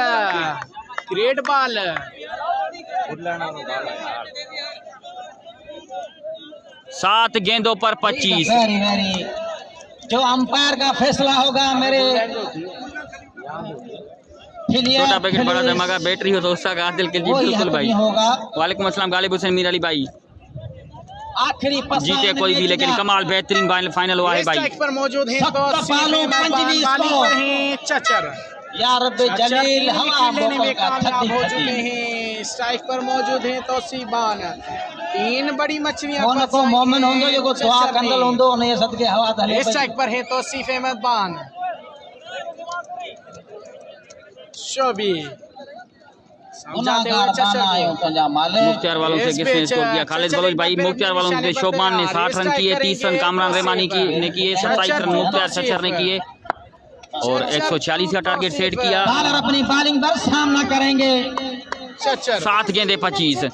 S2: great ball.
S3: 7 गेंदों पर 25।
S1: वेरी वेरी, जो अंपायर का फैसला होगा मेरे
S3: छोटा पैकेट बड़ा धमाका बैटरी हो तो उसका दिल के जी बिल्कुल भाई।
S1: होगा।
S3: वालेकुम अस्सलाम गालिब हुसैन मीर अली भाई।
S1: आखिरी
S3: जीते कोई भी लेकिन कमाल बेहतरीन फाइनल हुआ है भाई।
S2: स्ट्राइक पर मौजूद हैं तो चचर
S1: यार जलील हवा
S2: लेने में
S1: का
S2: कामयाब हो चुके हैं। स्ट्राइक पर मौजूद हैं तो सीबान 3 बड़ी मछलियां
S1: को मोमिन होंगे ये को दुआ कंदल होंदो ने सदके हवा दले।
S2: स्ट्राइक पर है तो सीफ अहमद बान शोबी समझाते हुए चचर
S3: मुख्तियार वालों से किसने स्कोर किया? खालिद बलोच भाई। मुख्तियार वालों से शोबान ने 60 रन किए, 30 रन कामरान रहमानी ने किए, 27 रन मुख्तियार चचर ने किए और 140 का टारगेट सेट किया।
S1: बॉलर अपनी बॉलिंग पर सामना करेंगे।
S2: चचर
S3: 7 गेंदे 25।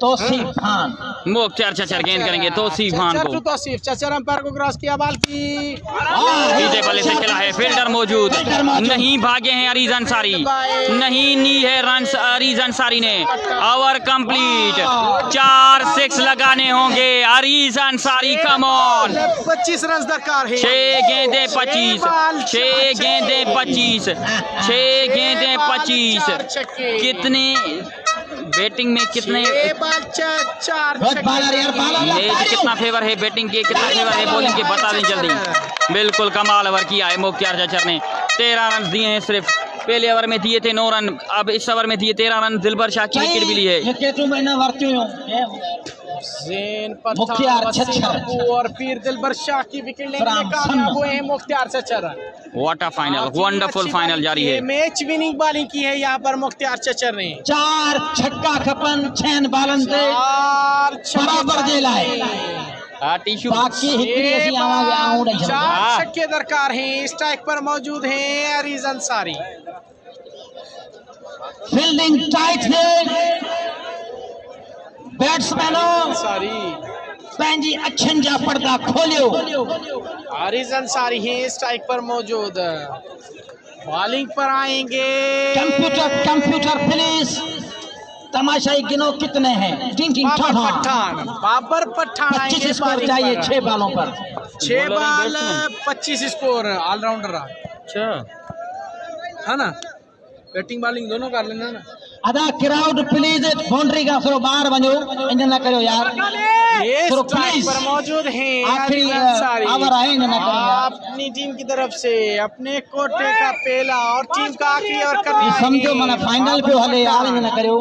S1: तौसीफ खान
S3: मुख्तियार चचर गेंद करेंगे तौसीफ खान को।
S2: तौसीफ चचर अंपायर को क्रॉस किया बॉल की
S3: सीधे बल्ले से खेला है, फील्डर मौजूद नहीं, भागे हैं अरीज अंसारी, नहीं नी है रन अरीज अंसारी ने। ओवर कंप्लीट, 4 6 लगाने होंगे Areej Ansari. Come on
S2: 25 run दरकार है।
S3: 6 गेंदे 25, 6 गेंदे 25, 6 गेंदे 25। कितने बैटिंग में कितने कितना फेवर है बैटिंग के, कितना फेवर है बॉलिंग के, बता दें जल्दी। बिल्कुल कमाल ओवर किया है मुख्तियार चचर ने। 13 रन दिए हैं सिर्फ। पहले ओवर में दिए थे 9 रन, अब इस ओवर में दिए 13 रन। दिलबर शाह की विकेट भी ली है।
S1: मुख्तियार चचर
S2: और फिर दिलबर शाह की विकेट लेने में कामयाब हुए हैं Mukhtiyar Chachar.
S3: What a final, wonderful final जारी है।
S2: मैच विनिंग बॉलिंग की है यहाँ पर मुख्तियार चचर ने।
S1: 4 छक्का खपन 6 बालन से बराबर जेल है।
S3: टिश्यू
S1: बाकी हिकड़ी ऐसी आवाज आऊं नहीं
S2: 4 छक्के दरकार हैं। स्ट्राइक पर मौजूद हैं अरीज अंसारी।
S1: फील्डिंग टाइट से बैट्समैनों
S2: सारी
S1: पंहिंजी अखियुनि जा पर्दा खोलियो।
S2: अरीज अंसारी हैं स्ट्राइक पर मौजूद। बॉलिंग पर आएंगे
S1: कंप्यूटर प्लीज तमाशाई गिनो कितने हैं।
S2: बाबर पठान
S1: 25 स्कोर चाहिए 6 बालों पर।
S2: 6 बाल 25 स्कोर ऑलराउंडर
S3: अच्छा
S2: है ना। बैटिंग बॉलिंग दोनों कर लेना ना।
S1: अदा क्राउड प्लीज बाउंड्री का थोड़ा बाहर वञो, इंजन ना करो यार।
S2: थोड़ा प्लीज पर मौजूद हैं
S1: आखिरी ओवर आए इंजन ना करो यार।
S2: अपनी टीम की तरफ से अपने कोटे का पहला और टीम का आखिरी ओवर करना है।
S1: समझो मना फाइनल पे हले यार इंजन ना करो।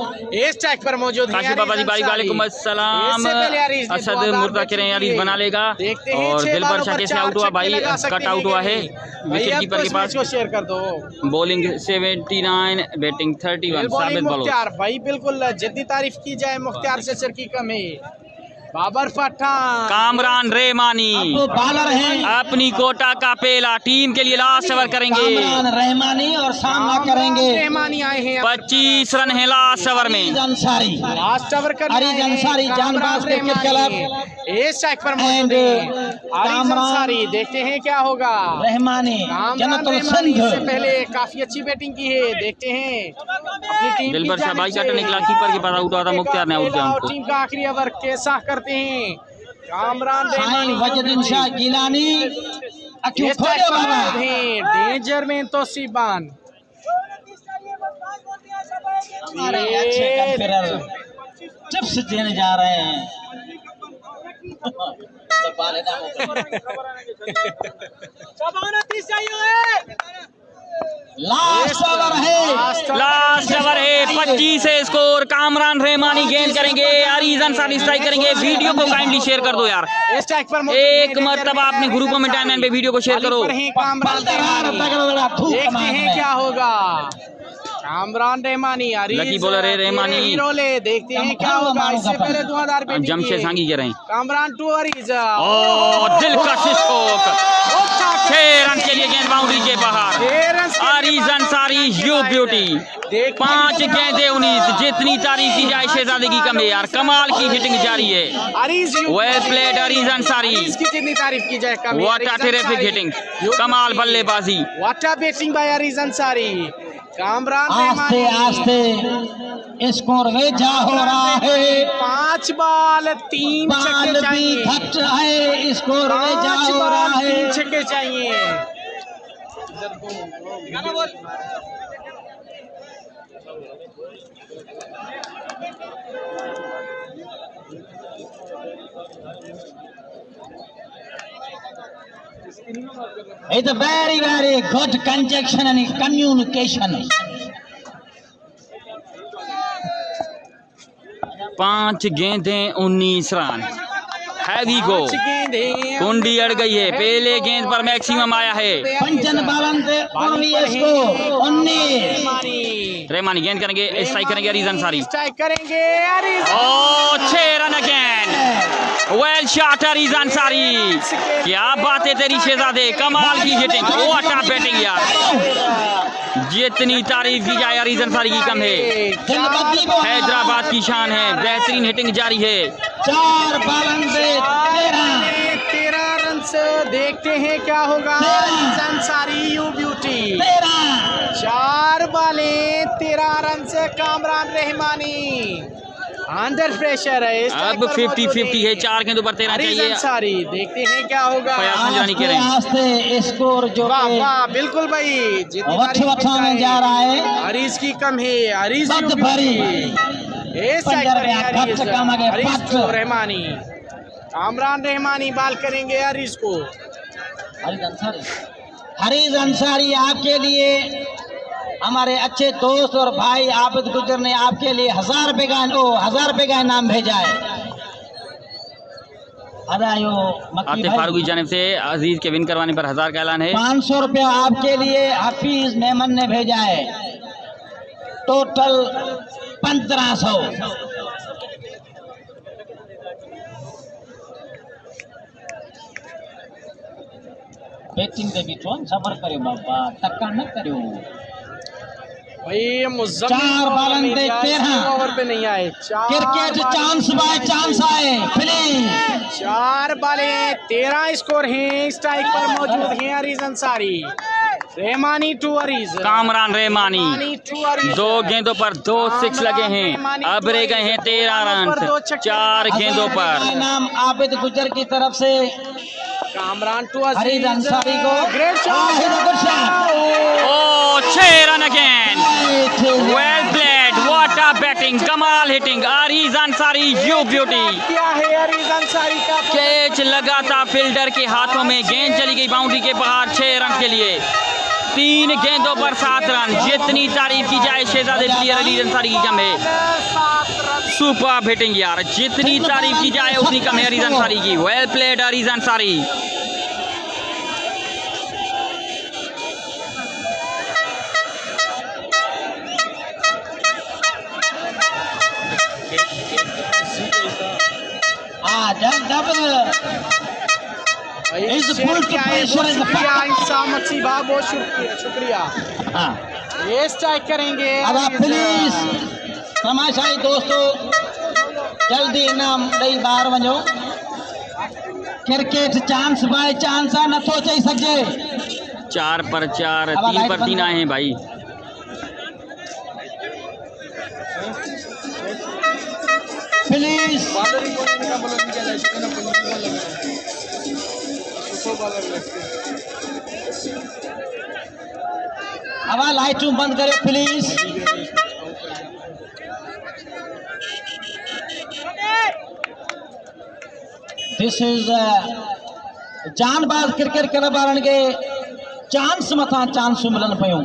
S2: स्ट्राइक पर मौजूद है
S3: काशिफ बाबा जी भाई वालेकुम अस्सलाम। असद मुर्दा करें यारीज बना लेगा और दिलबर शाह कैसे आउट हुआ भाई, कट आउट हुआ है विकेट कीपर के पास।
S2: शेयर कर दो।
S3: Bowling 79, batting 31। साबित
S2: मुख्तियार भाई बिल्कुल जद्दी तारीफ की जाए मुख्तियार चचर की कमी। बाबर पठान
S3: कामरान रहमानी
S1: बॉलर हैं
S3: अपनी कोटा का पहला टीम के लिए लास्ट ओवर करेंगे।
S1: कामरान रहमानी और सामना करेंगे
S2: रहमानी आए हैं।
S3: 25 रन है लास्ट ओवर में।
S1: अंसारी
S2: लास्ट ओवर करना है।
S1: Areej Ansari Janbaz cricket club
S2: A strike पर मौजूद है अरीज अंसारी। देखते हैं क्या होगा।
S1: रहमानी जनतुल सिंध
S2: से पहले काफी अच्छी बैटिंग की है। देखते हैं अपनी टीम
S3: दिलबर शाह भाई का निकला कीपर के पास आउट हुआ था, मुख्तियार ने आउट किया उनको।
S2: टीम का आखिरी ओवर कैसा करते हैं कामरान
S1: साइन वजदीन शाह गिलानी अक्यों खोलो बाबा।
S2: डेंजर में तो सीबान
S1: हमारे अच्छे कंपेयर चिप्स देने जा रहे हैं। लास्ट ओवर है,
S3: लास्ट ओवर है। 25 है स्कोर। कामरान रहमानी गेंद करेंगे, अरीज अंसारी स्ट्राइक करेंगे। वीडियो को काइंडली शेयर कर दो यार। एक मरतबा अपने ग्रुपों में टाइमलाइन पे वीडियो को शेयर करो।
S2: देखते हैं क्या होगा। कामरान रहमानी
S3: लकी बॉलर है रहमानी।
S2: रोले देखते हैं क्या होगा। इससे पहले 2000
S3: जमशेद सांगी कह रहे हैं।
S2: कामरान टू अरीज
S3: दिलकश स्ट्रोक। 6 रन के लिए गेंद बाउंड्री के बाहर। Areej Ansari you beauty. 5 गेंदे 19। जितनी तारीफ की जाए शहजादे की कम है यार। कमाल की हिटिंग जारी है। Well played Areej Ansari.
S2: कितनी तारीफ की जाए कम।
S3: What a terrific hitting. कमाल बल्लेबाजी।
S2: What a batting by Areej Ansari. Kamran
S1: आस्ते
S2: रहमानी
S1: आस्ते स्कोर वेजा हो रहा है।
S2: 5 बॉल 3
S1: बाल
S2: छक्के
S1: भी
S2: चाहिए।
S1: घट है, स्कोर वेजा
S2: 5
S1: हो रहा
S2: बॉल 3
S1: है।
S2: छक्के चाहिए।
S1: It's a very, very good conjunction and communication.
S3: 5 गेंदें 19 रन। हैवी गो।
S2: 5 गेंदें
S3: कुंडी अड़ गई है, पहले गेंद पर मैक्सिमम आया है।
S1: पंचन बालन से स्कोर 19।
S3: रहमानी गेंद करेंगे, स्ट्राइक करेंगे अरीज अंसारी।
S2: स्ट्राइक करेंगे अरीज।
S3: ओ 6 run again. Well shot Areej Ansari. क्या बात है तेरी शहजादे, कमाल की हिटिंग। ओ अटैक बैटिंग यार, जितनी तारीफ की जाए अरीज अंसारी की कम है। हैदराबाद की शान है, बेहतरीन हिटिंग जारी है।
S1: 4 बालन से
S2: 13 रन से देखते हैं क्या होगा। Areej Ansari you beauty. 4 बालें 13 रन से कामरान रहमानी अंडर प्रेशर है।
S3: अब 50-50 है, 4 गेंदों पर 13
S2: अरीज
S3: चाहिए।
S2: अंसारी देखते हैं क्या होगा।
S3: फयाज संजानी कह रहे हैं।
S1: आस्ते स्कोर जो
S2: वाह वाह बिल्कुल भाई, जितनी तारीफ की
S1: वच्छा में
S2: जाए,
S1: जा रहा है।
S2: अरीज की कम है। अरीज
S1: बद
S2: यू
S1: भरी।
S2: ब्यूटी।
S1: पंजर में
S2: अरीज
S1: खच कामगे,
S2: अरीज
S1: पट।
S2: को रहमानी, कामरान रहमानी बाल करेंगे अरीज को।
S1: हरीज अंसारी आपके लिए, हमारे अच्छे दोस्त और भाई आबिद गुजर ने आपके लिए 1000 रुपए का इनाम भेजा है। अदायो मक्की
S3: आतिफ
S1: भाई,
S3: फारूक की जानिब से अजीज के विन करवाने पर 1000 का ऐलान है।
S1: 500 रुपया आपके लिए हफीज मेमन ने भेजा है। टोटल 1500। बैटिंग दे बीठो सबर करो बाबा, टक्का न करो।
S2: भाई ये मुज़म्मिल
S1: 4 बालन
S2: नहीं
S1: दे
S2: आए,
S1: 13।
S2: ओवर पे नहीं आए। 4
S1: क्रिकेट
S2: बालें-
S1: चांस बाय चांस आए। फिलिंग
S2: 4 बालें 13 स्कोर हैं। स्ट्राइक पर मौजूद हैं अरीज अंसारी। रहमानी टू अरीज।
S3: कामरान रहमानी
S2: रहमानी टू अरीज।
S3: 2 गेंदों पर 2 6 लगे हैं। अब रह गए हैं 13 रन 4 गेंदों पर।
S1: नाम आबिद गुजर की तरफ से
S2: कामरान टू
S1: अरीज अंसारी को
S2: ग्रेट शॉट।
S3: ओ 6 run again. Well played, what a batting, कमाल hitting. Areej Ansari you beauty.
S2: क्या है अरीज अंसारी का।
S3: कैच लगा था फील्डर के हाथों में, गेंद चली गई बाउंड्री के बाहर 6 रन के लिए। 3 गेंदों पर 7 रन। जितनी तारीफ की जाए शहजादे प्लेयर अरीज अंसारी की कम है। सुपर हिटिंग यार, जितनी तारीफ की जाए उतनी कम है अरीज अंसारी की। Well played Areej Ansari.
S1: जब Is the full preparation is the
S2: इंसामत सी बात, बहुत शुक्रिया।
S1: हाँ,
S2: ये स्ट्राइक करेंगे।
S1: अब आप प्लीज तमाशाई दोस्तों जल्दी इनाम ॾेई ॿाहिरि वञो। क्रिकेट चांस बाय चांस आहे, नथो चई सघिजे।
S3: 4 पर 4, 3 पर 3 आए हैं भाई।
S1: प्लीज अब लाइटूं बंद करो please. This is Janbaz cricket club वारनि खे चांस मथा चांस मिलन पियूं।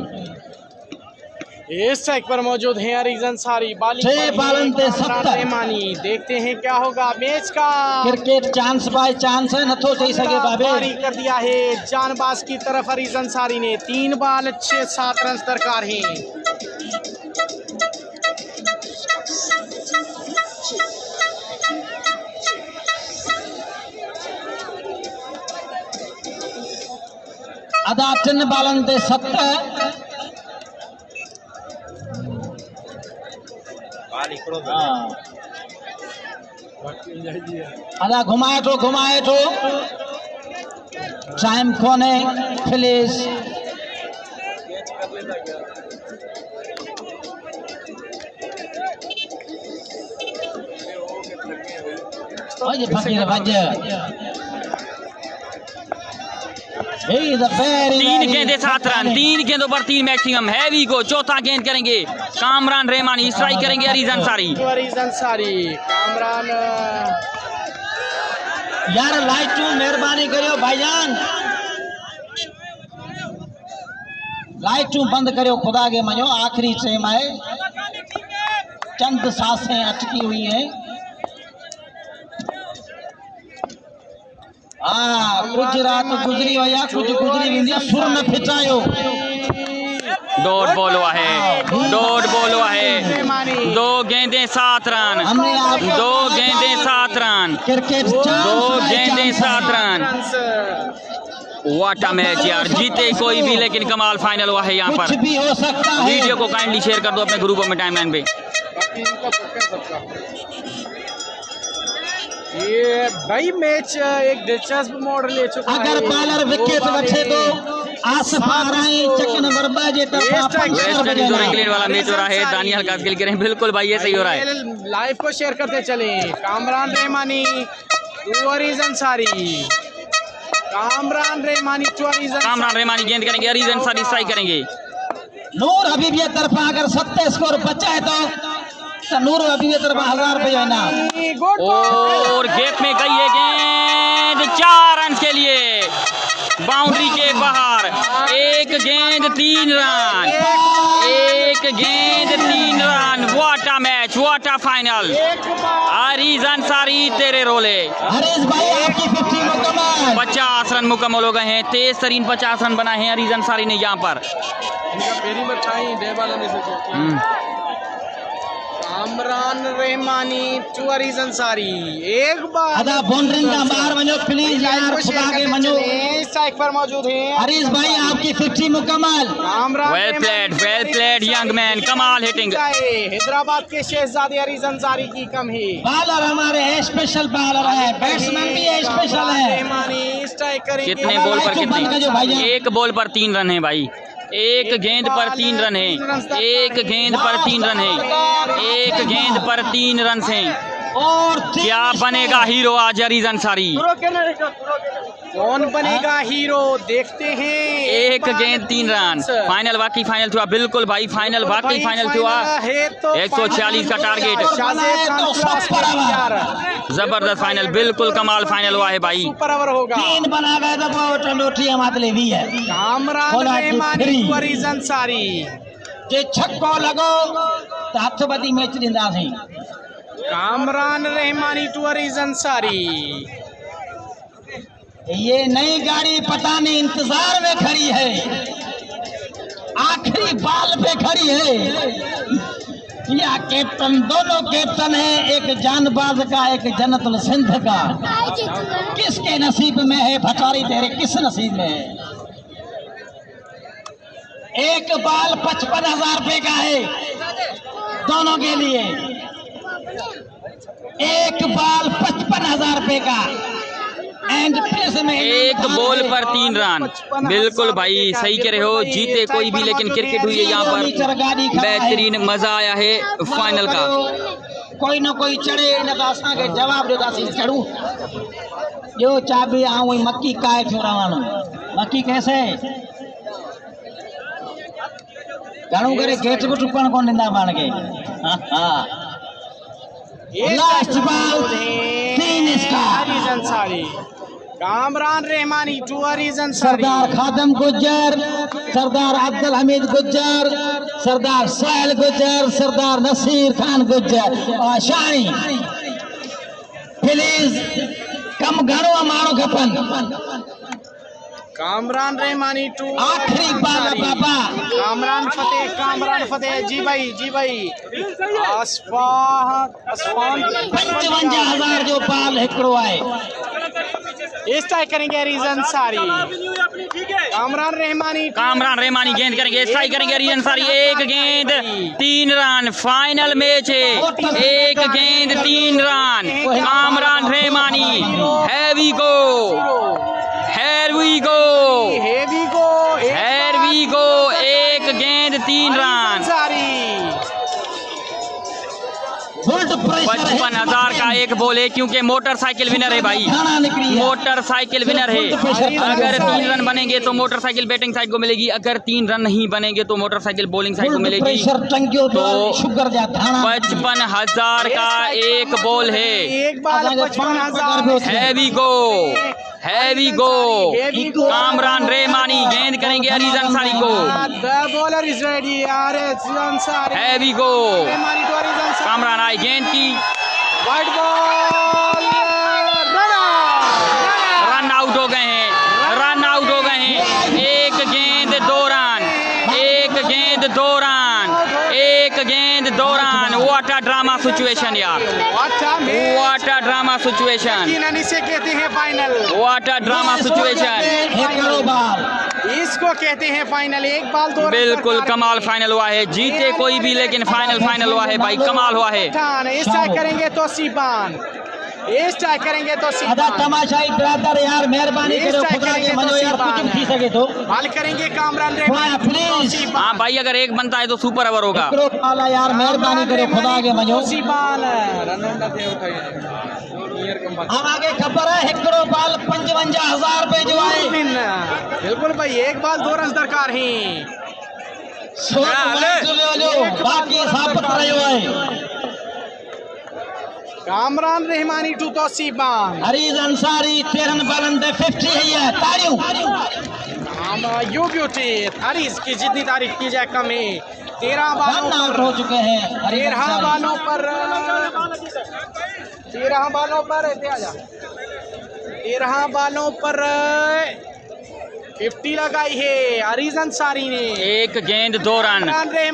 S2: इस स्ट्राइक पर मौजूद है अरीज अंसारी।
S1: 6 बालन पे 70।
S2: रहमानी देखते हैं क्या होगा मैच का।
S1: क्रिकेट चांस बाय चांस है, नथो चई सके बाबे।
S2: पारी कर दिया है जानबाज की तरफ अरीज अंसारी ने। 3 बाल 6-7 रन दरकार हैं।
S1: अदा 3 बालन ते 7। अदा घुमाए थो टाइम कोने प्लीज।
S2: दोस्तों।
S1: ओए फकीर भज्ज he is a very
S3: 3 गेंदे 7 रन, 3 गेंदों पर 3 मैक्सिमम। हैवी को चौथा गेंद करेंगे कामरान रहमानी, स्ट्राइक करेंगे अरीज अंसारी।
S2: अरीज अंसारी, कामरान
S1: यार लाइट टू मेहरबानी करियो भाईजान, लाइट टू बंद करियो खुदा के मनो, आखिरी टाइम है, चंद सांसें अटकी हुई हैं। कुछ रात गुजरी हो या कुछ गुजरी वेंदी, सुर न फिचायो।
S3: डॉट बॉल हुआ है, डॉट बॉल हुआ है। 2 गेंदे 7 रन, 2 गेंदे 7 रन,
S1: क्रिकेट
S3: 2 गेंदे 7 रन। वाटा मैच यार, जीते कोई भी लेकिन कमाल फाइनल हुआ है यहाँ
S1: कुछ
S3: पर।
S1: भी हो सकता है।
S3: वीडियो को काइंडली शेयर कर दो अपने ग्रुपों में, टाइमलाइन पे।
S2: ये भाई मैच एक दिलचस्प मोड़ ले चुका है।
S1: अगर बॉलर विकेट बचे तो आसफ आ रहे हैं, चकन बर्बाजे तरफा
S3: वेस्ट इंडीज और इंग्लैंड वाला मैच हो रहा है, दानियल का खेल करें। बिल्कुल भाई ये सही हो रहा है।
S2: लाइव को शेयर करते चले। Kamran Rahmani to Areej Ansari, Kamran Rahmani to Areej Ansari.
S3: कामरान रहमानी गेंद करेंगे, अरीज अंसारी स्ट्राइक करेंगे।
S1: नूर हबीब ये तरफा अगर 70 स्कोर बचा है तो नूर हबीब ये तरफा 1000 रुपये जो है ना।
S3: और गेप में गई है गेंद 4 रन के लिए, बाउंड्री के बाहर। 1 गेंद 3 रन, 1 गेंद 3 रन। वाटा मैच, वाटा फाइनल। अरीज अंसारी तेरे रोले।
S1: हरीश भाई आपकी 50 मुकम्मल।
S3: 50 रन मुकम्मल हो गए हैं। तेज तरीन 50 रन बनाए हैं अरीज अंसारी ने यहाँ पर।
S2: कामरान रहमानी टू अरीज अंसारी, एक बार
S1: अदा बाउंड्रिंग का बाहर मनो प्लीज यार, खुदा के मनो।
S2: स्ट्राइक पर मौजूद हैं
S1: हरीश भाई आपकी 50 मुकम्मल।
S2: Kamran
S3: well played young man, कमाल हिटिंग।
S2: हैदराबाद के शहजादे अरीज अंसारी की कम ही।
S1: बॉलर हमारे स्पेशल बॉलर है, बैट्समैन भी स्पेशल है।
S2: रहमानी स्ट्राइक करेंगे।
S3: कितने बॉल पर कितने? 1 बॉल पर 3 रन है भाई। 1 गेंद पर 3 रन है, 1 गेंद पर 3 रन है, 1 गेंद पर 3 रन हैं।
S1: और
S3: क्या बनेगा हीरो आज अरीज अंसारी?
S2: कौन बनेगा हीरो देखते हैं।
S3: 1 गेंद 3 रन। फाइनल वाकई फाइनल हुआ। बिल्कुल भाई फाइनल वाकई फाइनल हुआ। 140 का टारगेट। जबरदस्त फाइनल, बिल्कुल कमाल फाइनल हुआ है भाई।
S2: सुपर ओवर होगा।
S1: 3 बना गए तो वो टंडोठी हमारे लिए भी है।
S2: कामरान रहमानी टू अरीज अंसारी,
S1: जे छक्को लगो तो हथ बदी मैच दिंदा सी।
S2: कामरान रहमानी टू अरीज अंसारी।
S1: ये नई गाड़ी पता नहीं इंतजार में खड़ी है, आखिरी बाल पे खड़ी है। या कैप्टन, दोनों कैप्टन है, एक जानबाज का एक जन्नतुल सिंध का। किसके नसीब में है भटारी, तेरे किस नसीब में है? एक बाल 55,000 रुपए का है दोनों के लिए। एक बाल 55,000 रुपए का। एंड में
S3: 1 बॉल पर 3 रन। बिल्कुल भाई सही कह रहे हो, जीते कोई भी लेकिन क्रिकेट हुई है यहाँ पर बेहतरीन, मजा आया है फाइनल का।
S1: कोई ना कोई चढ़े न तो असां के जवाब ॾींदासीं चढ़ू। जो चाबी आऊं मक्की काए थियो रवानो, मक्की कैसे घणो करे गेट बि टुकण कोन ॾींदा पाण खे। Last ball 3 star.
S2: Areej Ansari, Kamran Rahmani to Areej Ansari.
S1: Sardar Khadam Gujjar, Sardar Abdul Hamid Gujjar, Sardar Sahil Gujjar, Sardar Naseer Khan Gujjar और शानी। प्लीज कम घणो माण्हू खपनि।
S2: कामरान रहमानी टू
S1: आखिरी बाल बाबा।
S2: कामरान फतेह, कामरान फतेह। जी भाई, जी भाई। आसफान
S1: 55,000 जो बाल हिकिड़ो आहे।
S2: स्ट्राइक करेंगे अरीज अंसारी। कामरान रहमानी
S3: गेंद करेंगे, स्ट्राइक करेंगे अरीज अंसारी। 1 गेंद 3 रन। फाइनल मैच है, 1 गेंद 3 run. Kamran Rahmani, heavy go, here we go, here we go। 1 गेंद 3 रन। 55,000 का एक बॉल है, क्योंकि मोटरसाइकिल विनर है भाई, मोटरसाइकिल विनर है। अगर 3 रन बनेंगे तो मोटरसाइकिल बैटिंग साइड को मिलेगी, अगर 3 रन नहीं बनेंगे तो मोटरसाइकिल बॉलिंग साइड को मिलेगी। तो 55,000 का एक बॉल है।
S2: एक बाल 55,000
S3: हैवी गो, हैवी गो। कामरान रहमानी गेंद करेंगे अरीज अंसारी को।
S2: The bowler is ready. Aris Ansari.
S3: Heavy go.
S2: Rahmani to Aris Ansari.
S3: Kamran आई गेंद की,
S2: White ball.
S3: रन आउट हो गए हैं, रन आउट हो गए हैं। एक गेंद 2 रन, एक गेंद 2 रन, एक गेंद 2 run. What a drama situation यार,
S2: What a match.
S3: What a drama situation,
S2: तीन रन इसे कहते हैं final.
S3: What a drama situation.
S2: इसको कहते हैं फाइनल। एक बाल 2 रन।
S3: बिल्कुल कमाल फाइनल हुआ है, जीते कोई भी लेकिन फाइनल हुआ है भाई, कमाल हुआ है।
S2: इस ट्राई करेंगे तो सीबान, इस ट्राई करेंगे तो सीबान।
S1: तमाशाई ब्रदर यार मेहरबानी करो खुदा के मनो यार कुछ थी सके तो
S2: बॉल करेंगे कामरान रहमानी
S1: प्लीज।
S3: हाँ भाई, अगर एक बनता है तो सुपर ओवर होगा।
S1: वाला यार मेहरबानी करो खुदा के मनो।
S2: सीबान रन थे उठाए।
S1: हम आगे खबर है हिकड़ो बाल 55,000 रुपए जो है।
S2: बिल्कुल भाई, एक बाल 2 रन दरकार हैं।
S1: बाकी साबित रहे हुए
S2: कामरान रहमानी टू तो सीबान।
S1: अरीज अंसारी 13 बालन दे 50 है तारियों।
S2: यू ब्यूटी हरीज की जितनी तारीफ की जाए कम है। 13 बालों
S1: आउट हो चुके हैं।
S2: 13 बालों पर 13 बालों पर 13 बालों पर 50 लगाई है अरीज अंसारी ने।
S3: एक गेंद 2 रन,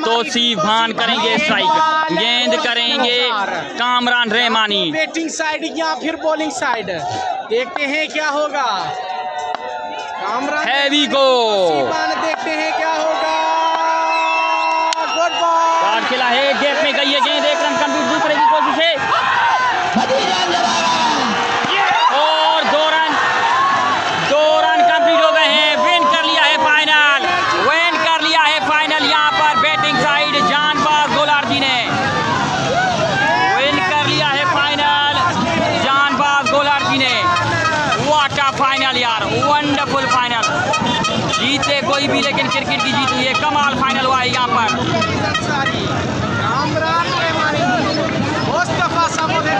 S3: तोसीफ भान करेंगे स्ट्राइक, गेंद करेंगे कामरान रहमानी।
S2: बैटिंग साइड या फिर बॉलिंग साइड, देखते हैं क्या होगा। कामरान
S3: हैवी गो,
S2: देखते हैं क्या होगा। गुड बॉल,
S3: कार्ड खेला है, गैप में गई है गेंद, 1 रन कंप्लीट, दूसरे की कोशिश है और 2 रन कंप्लीट हो गए हैं। विन कर लिया है फाइनल, विन कर लिया है फाइनल। यहाँ पर बैटिंग साइड जानबाज गोलार्जी ने विन कर लिया है फाइनल, जानबाज गोलार्जी ने। व्हाट अ फाइनल यार, वंडरफुल फाइनल। जीते कोई भी लेकिन क्रिकेट की जीत हुई है, कमाल फाइनल हुआ है यहाँ पर।
S2: कामरान रहमानी, मुस्तफा समूदी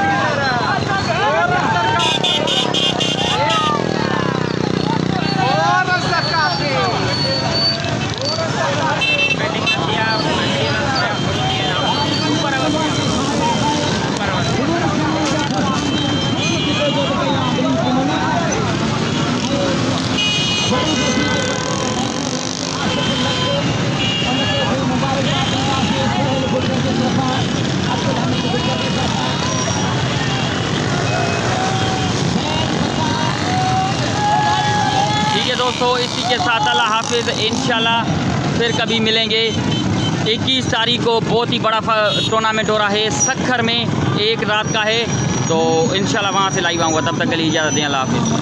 S3: दोस्तों, इसी के साथ अल्लाह हाफिज़। इंशाल्लाह फिर कभी मिलेंगे। 21 तारीख को बहुत ही बड़ा टूर्नामेंट हो रहा है सक्खर में, 1 रात का है, तो इंशाल्लाह वहाँ से लाइव आऊँगा। तब तक के लिए इजाज़त दें, अल्लाह हाफिज़।